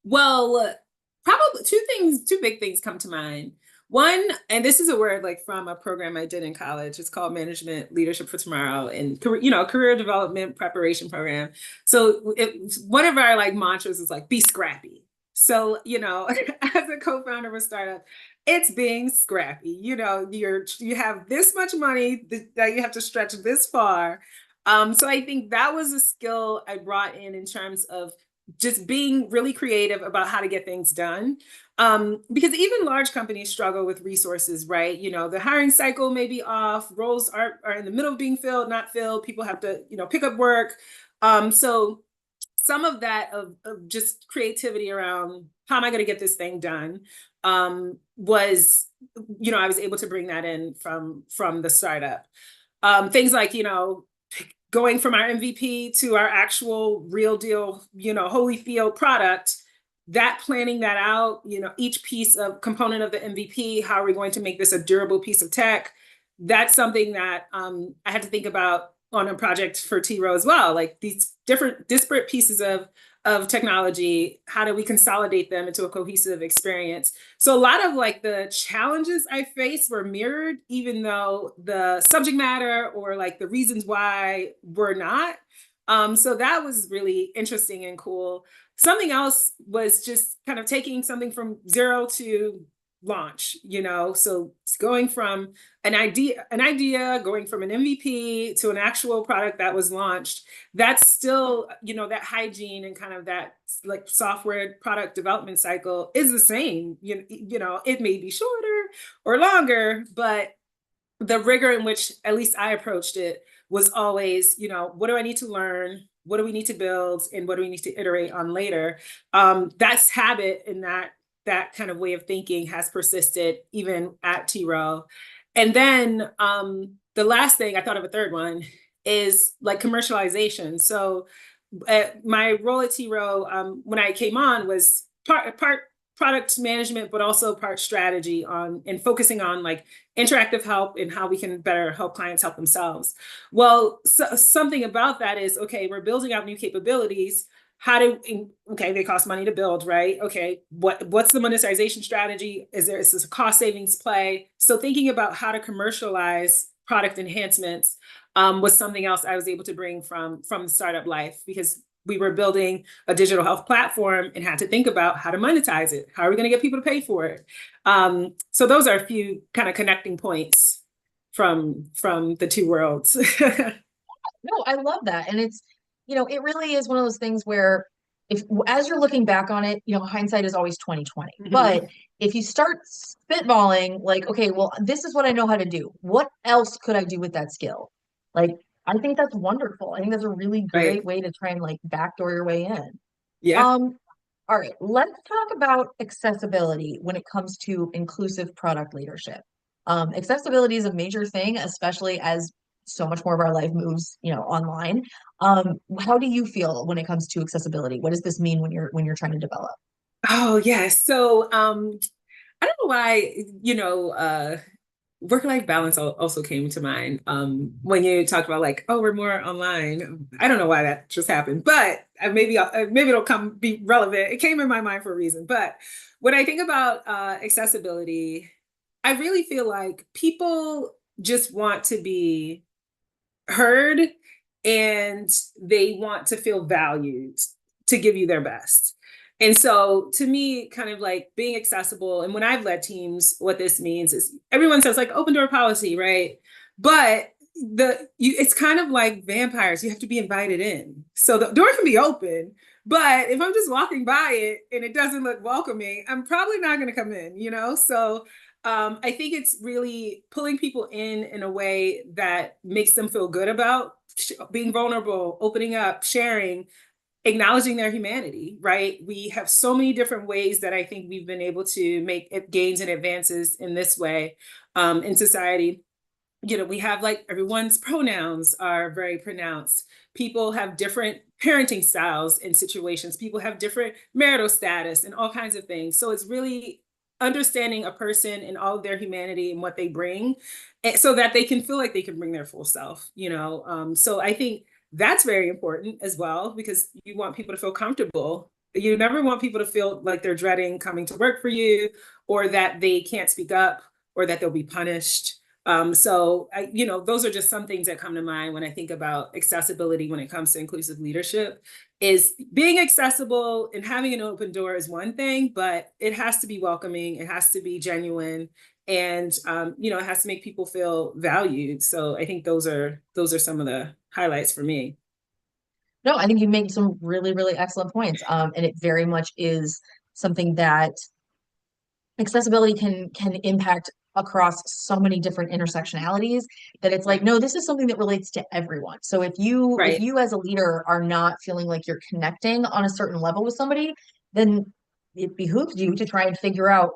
well, probably two big things come to mind. One, and this is a word like from a program I did in college. It's called Management Leadership for Tomorrow, and career development preparation program. So one of our like mantras is like be scrappy. So, as a co-founder of a startup, it's being scrappy. You have this much money that you have to stretch this far. So I think that was a skill I brought in terms of just being really creative about how to get things done. Because even large companies struggle with resources, right? The hiring cycle may be off, roles are in the middle of being filled, not filled. People have to, pick up work. So some of that of just creativity around how am I going to get this thing done was, I was able to bring that in from the startup. Things like, going from our MVP to our actual real deal, Holyfield product, that planning that out, each piece of component of the MVP, how are we going to make this a durable piece of tech? That's something that I had to think about on a project for T Rowe as well. Like these different disparate pieces of technology, how do we consolidate them into a cohesive experience? So a lot of like the challenges I faced were mirrored, even though the subject matter or like the reasons why were not. So that was really interesting and cool. Something else was just kind of taking something from zero to launch, so going from an idea, going from an MVP to an actual product that was launched, that's still, that hygiene and kind of that like software product development cycle is the same. It may be shorter or longer, but the rigor in which at least I approached it was always, what do I need to learn? What do we need to build? And what do we need to iterate on later? That's habit and that kind of way of thinking has persisted even at T Rowe. And then the last thing, I thought of a third one, is like commercialization. So my role at T Rowe when I came on was part product management, but also part strategy on and focusing on like interactive help and how we can better help clients help themselves. Well, something about that is, okay, we're building out new capabilities. okay, they cost money to build, right? Okay, what's the monetization strategy? Is this a cost savings play? So thinking about how to commercialize product enhancements was something else I was able to bring from the startup life, because we were building a digital health platform and had to think about how to monetize it. How are we going to get people to pay for it? So those are a few kind of connecting points from the two worlds. No, I love that. And it's, it really is one of those things where if as you're looking back on it, hindsight is always 2020. But if you start spitballing, like, okay, well, this is what I know how to do. What else could I do with that skill? Like, I think that's wonderful. I think that's a really Right. great way to try and like backdoor your way in. Yeah. Um, all right, let's talk about accessibility when it comes to inclusive product leadership. Accessibility is a major thing, especially as so much more of our life moves, online. How do you feel when it comes to accessibility? What does this mean when you're trying to develop? Oh, yes. So I don't know why, work-life balance also came to mind when you talked about like, oh, we're more online. I don't know why that just happened, but maybe it'll be relevant. It came in my mind for a reason. But when I think about accessibility, I really feel like people just want to be heard, and they want to feel valued to give you their best. And so to me, kind of like being accessible, and when I've led teams, what this means is everyone says like open door policy, right? But it's kind of like vampires. You have to be invited in. So the door can be open, but if I'm just walking by it and it doesn't look welcoming, I'm probably not going to come in. So I think it's really pulling people in a way that makes them feel good about being vulnerable, opening up, sharing, acknowledging their humanity, right? We have so many different ways that I think we've been able to make gains and advances in this way in society. We have like everyone's pronouns are very pronounced. People have different parenting styles and situations. People have different marital status and all kinds of things. So it's really understanding a person and all of their humanity and what they bring, so that they can feel like they can bring their full self. So I think that's very important as well, because you want people to feel comfortable. You never want people to feel like they're dreading coming to work for you, or that they can't speak up, or that they'll be punished. Those are just some things that come to mind when I think about accessibility when it comes to inclusive leadership. Is being accessible and having an open door is one thing, but it has to be welcoming, it has to be genuine, and it has to make people feel valued. So I think those are some of the highlights for me. No, I think you made some really, really excellent points. And it very much is something that accessibility can impact across so many different intersectionalities that it's like, Right. no, this is something that relates to everyone. So if Right. you as a leader are not feeling like you're connecting on a certain level with somebody, then it behooves you to try and figure out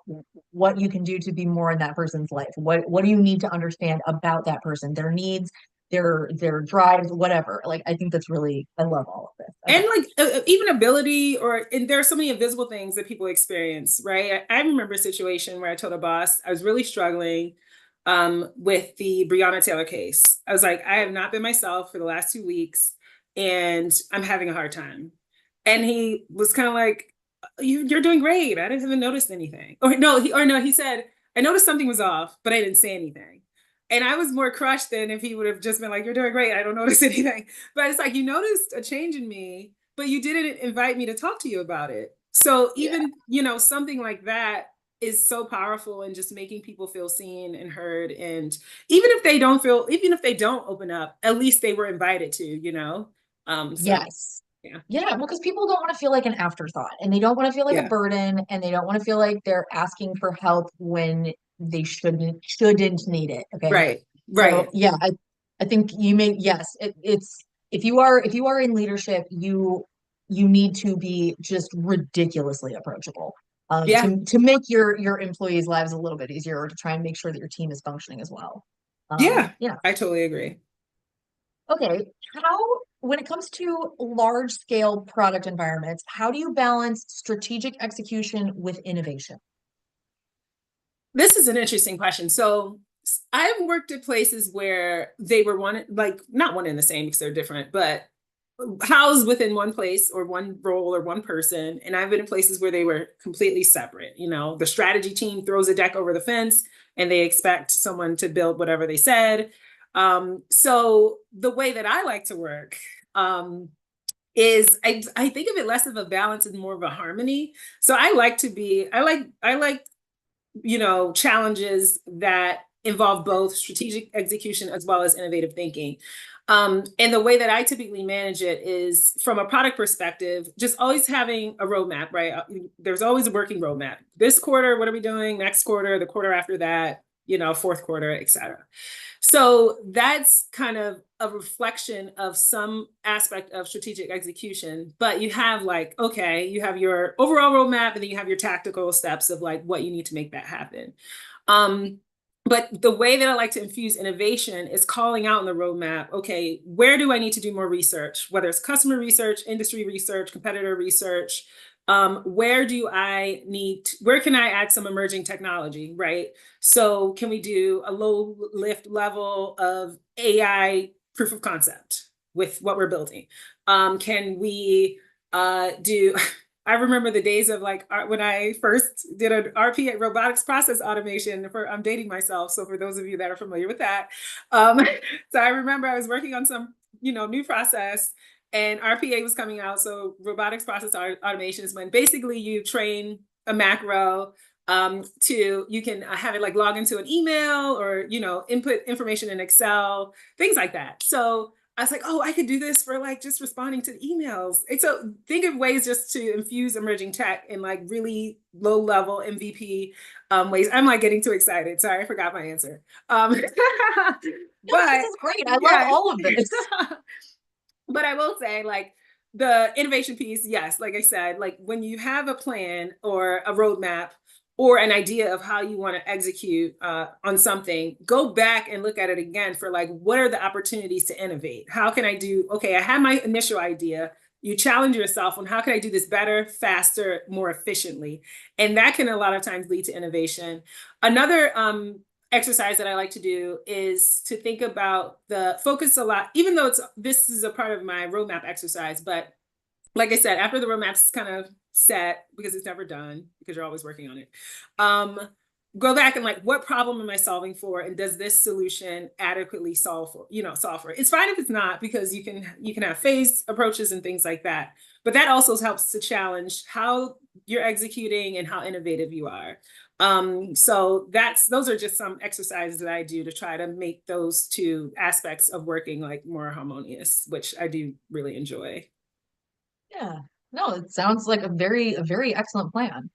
what you can do to be more in that person's life. What do you need to understand about that person, their needs, their drives, whatever. Like, I think that's really, I love all of this. And Okay. like even ability, and there are so many invisible things that people experience, right? I remember a situation where I told a boss I was really struggling with the Breonna Taylor case. I was like, I have not been myself for the last 2 weeks, and I'm having a hard time. And he was kind of like, you're doing great. I didn't even notice anything. Or no, he said, I noticed something was off, but I didn't say anything. And I was more crushed than if he would have just been like, you're doing great. I don't notice anything. But it's like, you noticed a change in me, but you didn't invite me to talk to you about it. So Yeah. even, something like that is so powerful in just making people feel seen and heard. And even if they don't open up, at least they were invited to. So Yes. yeah. Yeah, well, because people don't want to feel like an afterthought and they don't want to feel like a Yeah. burden and they don't want to feel like they're asking for help when they shouldn't need it. Okay. Right. So Right. yeah, I think you may, yes, it's if you are in leadership, you need to be just ridiculously approachable. Yeah. To make your employees' lives a little bit easier or to try and make sure that your team is functioning as well. Yeah. Yeah. I totally agree. Okay, when it comes to large scale product environments, how do you balance strategic execution with innovation? This is an interesting question. So I've worked at places where they were not one and the same because they're different, but housed within one place or one role or one person. And I've been in places where they were completely separate. You know, the strategy team throws a deck over the fence and they expect someone to build whatever they said. So the way that I like to work is I think of it less of a balance and more of a harmony. So I like challenges that involve both strategic execution as well as innovative thinking. And the way that I typically manage it is from a product perspective, just always having a roadmap, right? There's always a working roadmap. This quarter, what are we doing? Next quarter, the quarter after that, fourth quarter, et cetera. So that's kind of a reflection of some aspect of strategic execution, but you have you have your overall roadmap and then you have your tactical steps of like what you need to make that happen. But the way that I like to infuse innovation is calling out in the roadmap, okay, where do I need to do more research? Whether it's customer research, industry research, competitor research, where can I add some emerging technology, right? So can we do a low lift level of AI proof of concept with what we're building? Can we do I remember the days of when I first did an RPA, robotics process automation. I'm dating myself, so for those of you that are familiar with that, so I remember I was working on some new process, and RPA was coming out. So robotics process automation is when basically you train a macro you can have it like log into an email or input information in Excel, things like that. So I was like, oh, I could do this for like just responding to emails. And so think of ways just to infuse emerging tech in like really low level MVP ways. I'm like getting too excited. Sorry, I forgot my answer. No, this is great. I love all of this. But I will say, like, the innovation piece, yes, like I said, like when you have a plan or a roadmap or an idea of how you want to execute on something, go back and look at it again for like, what are the opportunities to innovate? How can I I have my initial idea. You challenge yourself on how can I do this better, faster, more efficiently? And that can a lot of times lead to innovation. Another exercise that I like to do is to think about the focus a lot, even though this is a part of my roadmap exercise, but like I said, after the roadmap's kind of set, because it's never done, because you're always working on it, go back and like, what problem am I solving for? And does this solution adequately solve for it? It's fine if it's not, because you can have phased approaches and things like that. But that also helps to challenge how you're executing and how innovative you are. So those are just some exercises that I do to try to make those two aspects of working like more harmonious, which I do really enjoy. Yeah. No, it sounds like a very excellent plan.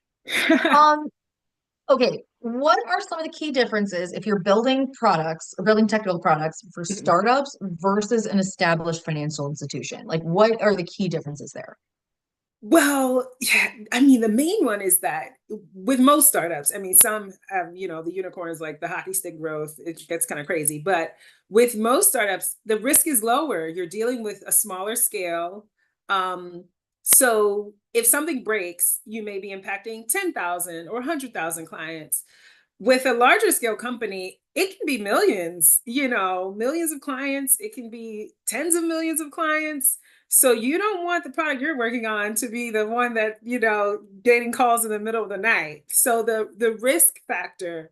Okay, what are some of the key differences if you're building products or building technical products for startups versus an established financial institution? Like, what are the key differences there? Well, yeah, I mean, the main one is that with most startups, I mean, some have, the unicorns like the hockey stick growth, it gets kind of crazy. But with most startups, the risk is lower. You're dealing with a smaller scale. So if something breaks, you may be impacting 10,000 or 100,000 clients. With a larger scale company, it can be millions, millions of clients. It can be tens of millions of clients. So you don't want the product you're working on to be the one that, getting calls in the middle of the night. So the risk factor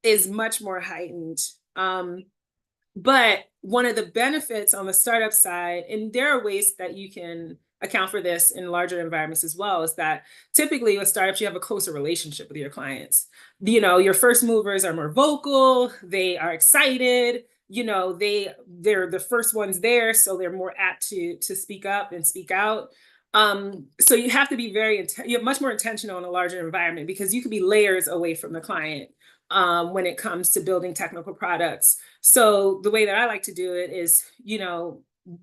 is much more heightened. But one of the benefits on the startup side, and there are ways that you can account for this in larger environments as well, is that typically with startups, you have a closer relationship with your clients. Your first movers are more vocal, they are excited, they're the first ones there, so they're more apt to speak up and speak out. So you have to be you're much more intentional in a larger environment, because you could be layers away from the client when it comes to building technical products. So the way that I like to do it is,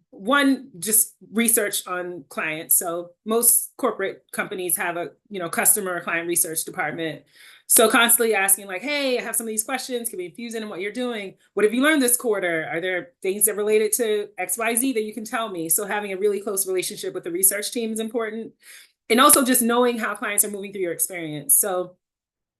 one, just research on clients. So most corporate companies have a, customer or client research department. So constantly asking like, hey, I have some of these questions. Can we infuse in what you're doing? What have you learned this quarter? Are there things that related to XYZ that you can tell me? So having a really close relationship with the research team is important. And also just knowing how clients are moving through your experience. So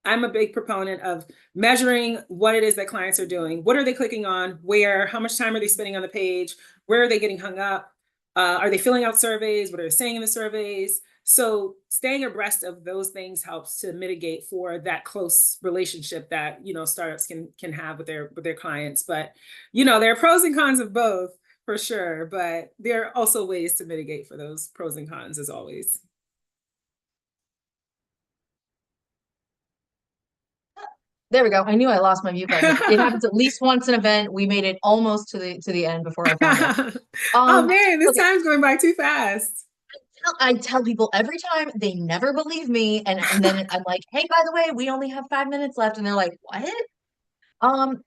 I'm a big proponent of measuring what it is that clients are doing. What are they clicking on? Where? How much time are they spending on the page? Where are they getting hung up? Are they filling out surveys? What are they saying in the surveys? So staying abreast of those things helps to mitigate for that close relationship that, startups can have with their clients. But, there are pros and cons of both for sure, but there are also ways to mitigate for those pros and cons as always. There we go. I knew I lost my mute button. It happens at least once an event. We made it almost to the end before I found it. Oh man, this Okay. time's going by too fast. I tell people every time, they never believe me, and then I'm like, hey, by the way, we only have 5 minutes left, and they're like, what?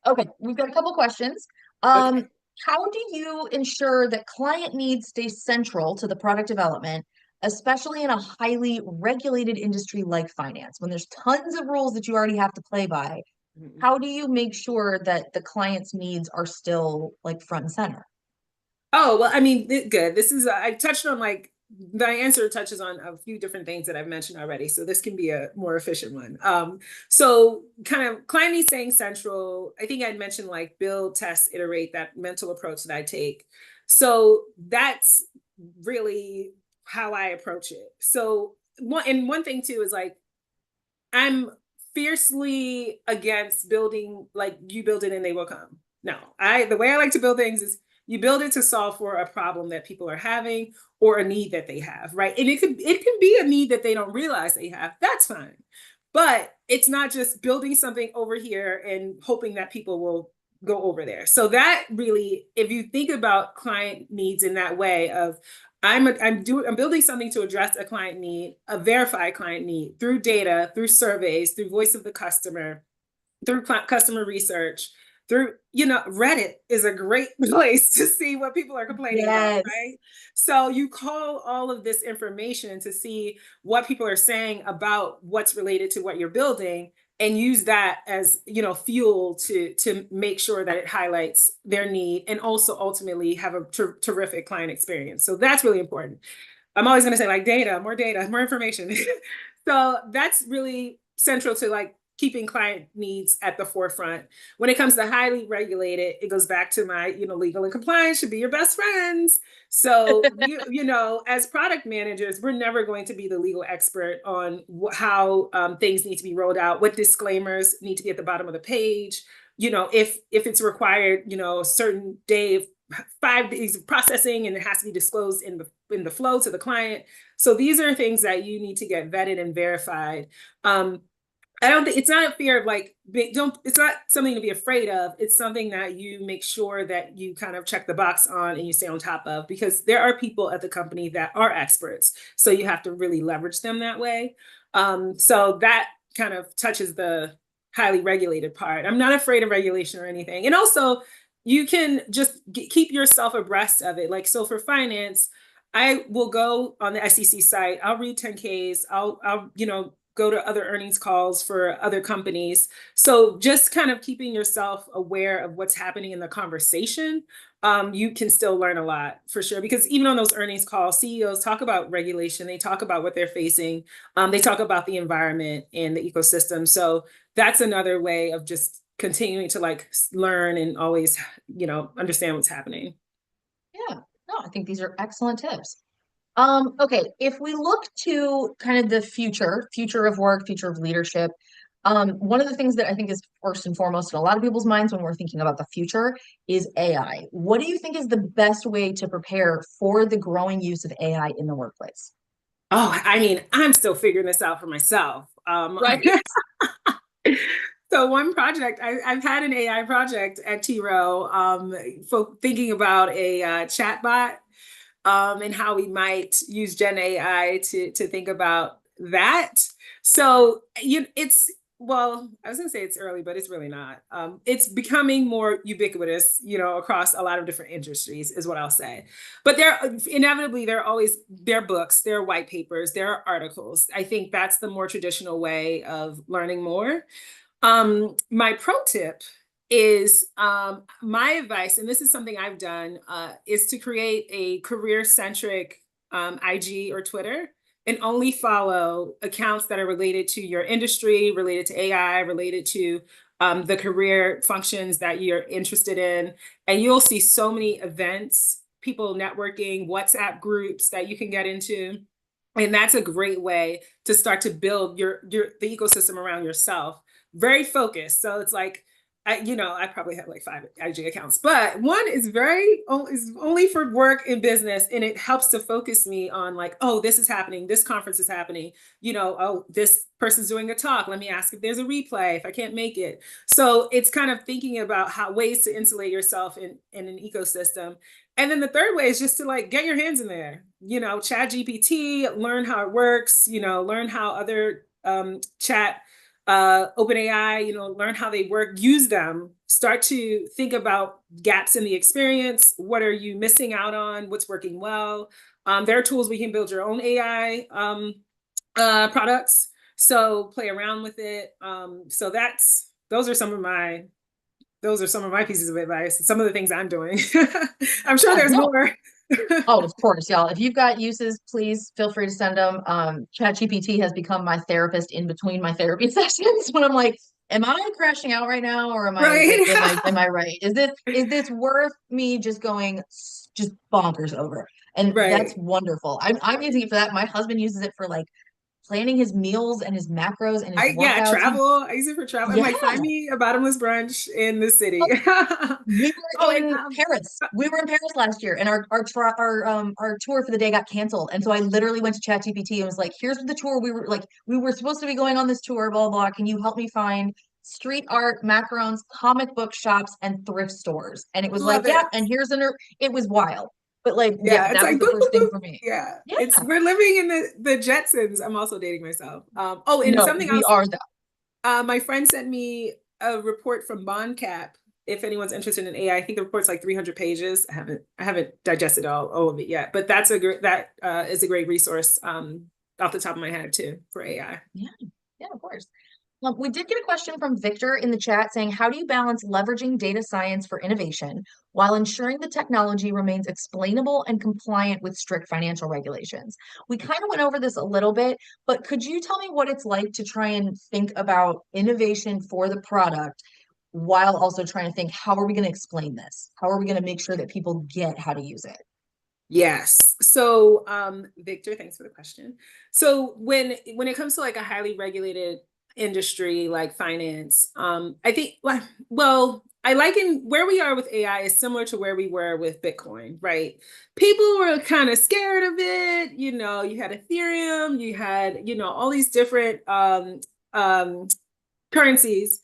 Okay, we've got a couple questions. Okay. How do you ensure that client needs stay central to the product development, especially in a highly regulated industry like finance, when there's tons of rules that you already have to play by? Mhm. How do you make sure that the client's needs are still like front and center? Oh, well, I mean, good. This is, I touched on like, my answer touches on a few different things that I've mentioned already. So this can be a more efficient one. So kind of client needs staying central. I think I'd mentioned like build, test, iterate, that mental approach that I take. So that's really how I approach it. So one thing too is like, I'm fiercely against building like you build it and they will come. No, the way I like to build things is you build it to solve for a problem that people are having or a need that they have, right? And it can be a need that they don't realize they have. That's fine. But it's not just building something over here and hoping that people will go over there. So that really, if you think about client needs in that way of I'm building something to address a client need, a verified client need through data, through surveys, through voice of the customer, through customer research, through, Reddit is a great place to see what people are complaining about, Yes. right? So you call all of this information to see what people are saying about what's related to what you're building and use that as, fuel to make sure that it highlights their need and also ultimately have a terrific client experience. So that's really important. I'm always going to say like data, more information. So that's really central to like keeping client needs at the forefront. When it comes to highly regulated, it goes back to my, legal and compliance should be your best friends. So as product managers, we're never going to be the legal expert on how things need to be rolled out, what disclaimers need to be at the bottom of the page. If it's required, a certain day of 5 days of processing and it has to be disclosed in the flow to the client. So these are things that you need to get vetted and verified. I don't think it's not a fear of like it's not something to be afraid of. It's something that you make sure that you kind of check the box on and you stay on top of because there are people at the company that are experts. So you have to really leverage them that way. So that kind of touches the highly regulated part. I'm not afraid of regulation or anything. And also you can just keep yourself abreast of it. Like, so for finance, I will go on the SEC site. I'll read 10Ks. I'll go to other earnings calls for other companies. So just kind of keeping yourself aware of what's happening in the conversation, you can still learn a lot for sure. Because even on those earnings calls, CEOs talk about regulation. They talk about what they're facing. They talk about the environment and the ecosystem. So that's another way of just continuing to like learn and always, understand what's happening. Yeah. No, I think these are excellent tips. Okay, if we look to kind of the future of work, future of leadership, one of the things that I think is first and foremost in a lot of people's minds when we're thinking about the future is AI. What do you think is the best way to prepare for the growing use of AI in the workplace? Oh, I mean, I'm still figuring this out for myself. Right. So one project, I've had an AI project at T Rowe, for thinking about a chat bot, and how we might use Gen AI to think about that. So it's well, I was gonna say it's early, but it's really not. It's becoming more ubiquitous, across a lot of different industries, is what I'll say. But there are always there are books, there are white papers, there are articles. I think that's the more traditional way of learning more. My pro tip is my advice, and this is something I've done, is to create a career centric IG or Twitter and only follow accounts that are related to your industry, related to AI, related to the career functions that you're interested in. And you'll see so many events people networking, WhatsApp groups that you can get into. And that's a great way to start to build the ecosystem around yourself. Very focused. So it's like, I probably have like 5 IG accounts, but one is is only for work and business, and it helps to focus me on like, oh, this is happening, this conference is happening, oh, this person's doing a talk. Let me ask if there's a replay if I can't make it. So it's kind of thinking about ways to insulate yourself in an ecosystem. And then the third way is just to like get your hands in there, chat GPT, learn how it works, learn how other chat OpenAI, learn how they work, use them, start to think about gaps in the experience. What are you missing out on? What's working well? There are tools we can build your own AI products. So play around with it. So those are some of my pieces of advice. Some of the things I'm doing. I'm sure there's more. Oh, of course, y'all. If you've got uses, please feel free to send them. ChatGPT has become my therapist in between my therapy sessions when I'm like, am I crashing out right now, or Right. am I right? Is this worth me just going just bonkers over? And that's Right. wonderful. I'm using it for that. My husband uses it for like planning his meals and his macros and his workouts. Travel. I use it for travel. I'm Yeah. like, find me a bottomless brunch in the city. We Oh, were in Paris. We were in Paris last year, and our tour for the day got canceled. And so I literally went to ChatGPT and was like, "Here's the tour. We were supposed to be going on this tour. Blah blah. Can you help me find street art, macarons, comic book shops, and thrift stores?" And it was like, love "Yeah." it. And it was wild, but like, yeah, Yeah, it's that was like the boop, first boop, thing boop. for me. Yeah, Yeah. we're living in the Jetsons. I'm also dating myself. Oh, and No, something we else. are that. My friend sent me a report from BondCap. If anyone's interested in AI, I think the report's like 300 pages. I haven't digested all of it yet, but that is a great resource off the top of my head too for AI. Yeah. Yeah, of course. We did get a question from Victor in the chat saying, how do you balance leveraging data science for innovation while ensuring the technology remains explainable and compliant with strict financial regulations? We kind of went over this a little bit, but could you tell me what it's like to try and think about innovation for the product while also trying to think, how are we going to explain this? How are we going to make sure that people get how to use it? Yes. So, Victor, thanks for the question. So when it comes to like a highly regulated industry like finance, I think well, I liken where we are with AI is similar to where we were with Bitcoin, right? People were kind of scared of it. You had Ethereum, you had, all these different currencies.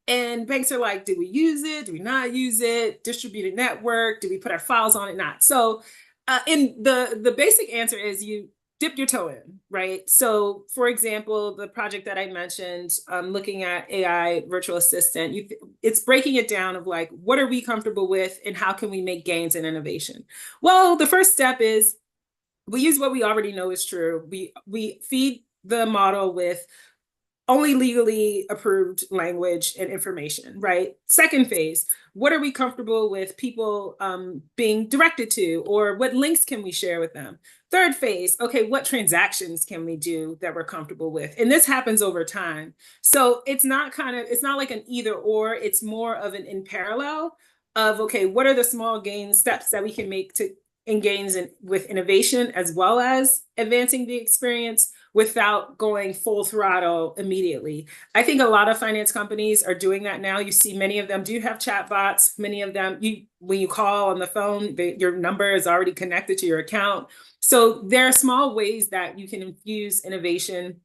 And banks are like, do we use it? Do we not use it? Distributed network? Do we put our files on it? Not. So, and the basic answer is you dip your toe in, right? So, for example, the project that I mentioned, looking at AI virtual assistant, it's breaking it down of like, what are we comfortable with, and how can we make gains in innovation? Well, the first step is we use what we already know is true. We feed the model with only legally approved language and information, right? Second phase, what are we comfortable with people being directed to, or what links can we share with them? Third phase, okay, what transactions can we do that we're comfortable with? And this happens over time. So it's not like an either or, it's more of an in parallel of, okay, what are the small gain steps that we can make to engage with innovation as well as advancing the experience without going full throttle immediately. I think a lot of finance companies are doing that now. You see many of them do have chat bots. Many of them, when you call on the phone, your number is already connected to your account. So there are small ways that you can infuse innovation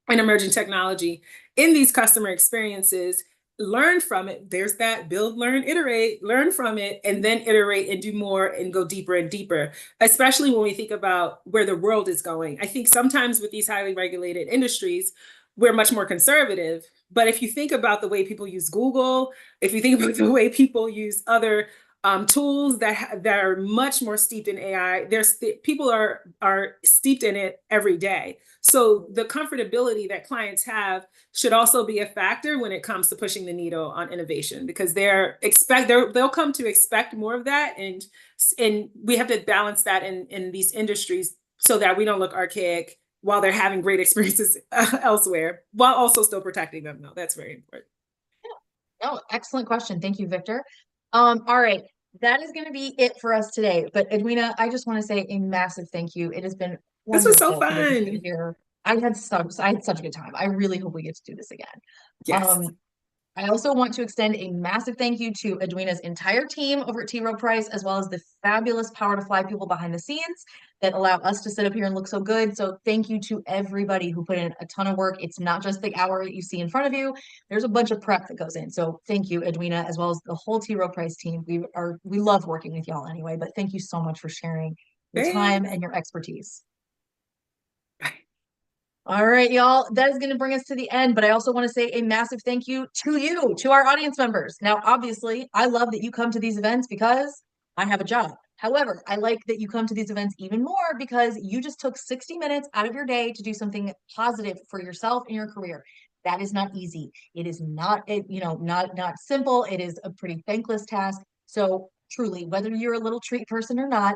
and emerging technology in these customer experiences. Learn from it. There's that build, learn, iterate, learn from it, and then iterate and do more and go deeper and deeper, especially when we think about where the world is going. I think sometimes with these highly regulated industries, we're much more conservative. But if you think about the way people use Google, if you think about the way people use other tools that are much more steeped in AI, people are steeped in it every day. So the comfortability that clients have should also be a factor when it comes to pushing the needle on innovation, because they'll come to expect more of that, and we have to balance that in these industries so that we don't look archaic while they're having great experiences elsewhere, while also still protecting them. No, that's very important. Yeah. Oh, excellent question. Thank you, Victor. All right. that is going to be it for us today. But Edwina, I just want to say a massive thank you. It has been This was so wonderful to get to be fun. here. I had such a good time. I really hope we get to do this again. Yes. Um, I also want to extend a massive thank you to Edwina's entire team over at T. Rowe Price, as well as the fabulous Power to Fly people behind the scenes that allow us to sit up here and look so good. So thank you to everybody who put in a ton of work. It's not just the hour that you see in front of you. There's a bunch of prep that goes in. So thank you, Edwina, as well as the whole T. Rowe Price team. We love working with y'all anyway, but thank you so much for sharing your time Thanks. and your expertise. All right, y'all, that is going to bring us to the end, but I also want to say a massive thank you to you, to our audience members. Now, obviously, I love that you come to these events because I have a job. However, I like that you come to these events even more because you just took 60 minutes out of your day to do something positive for yourself and your career. That is not easy. It is not, not simple. It is a pretty thankless task. So truly, whether you're a little treat person or not,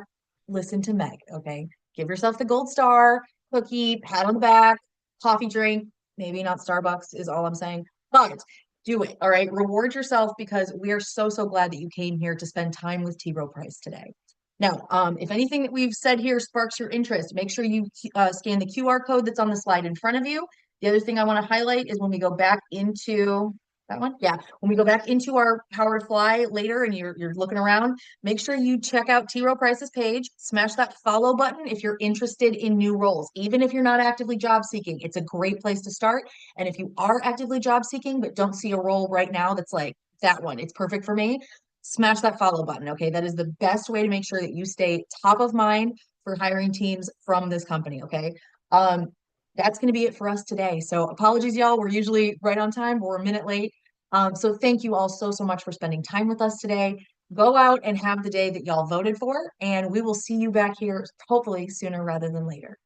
listen to Meg, okay? Give yourself the gold star, cookie, pat on the back, coffee drink, maybe not Starbucks is all I'm saying, but do it. All right. Reward yourself because we are so, so glad that you came here to spend time with T. Rowe Price today. Now, if anything that we've said here sparks your interest, make sure you scan the QR code that's on the slide in front of you. The other thing I want to highlight is when we go back into that one, yeah, when we go back into our Power to Fly later and you're looking around, make sure you check out T. Rowe Price's page, smash that follow button if you're interested in new roles. Even if you're not actively job seeking, it's a great place to start. And if you are actively job seeking but don't see a role right now that's like that one, it's perfect for me, smash that follow button. Okay. That is the best way to make sure that you stay top of mind for hiring teams from this company. Okay. Um, that's going to be it for us today. So apologies, y'all. We're usually right on time, but we're a minute late. So thank you all so, so much for spending time with us today. Go out and have the day that y'all voted for, and we will see you back here hopefully sooner rather than later.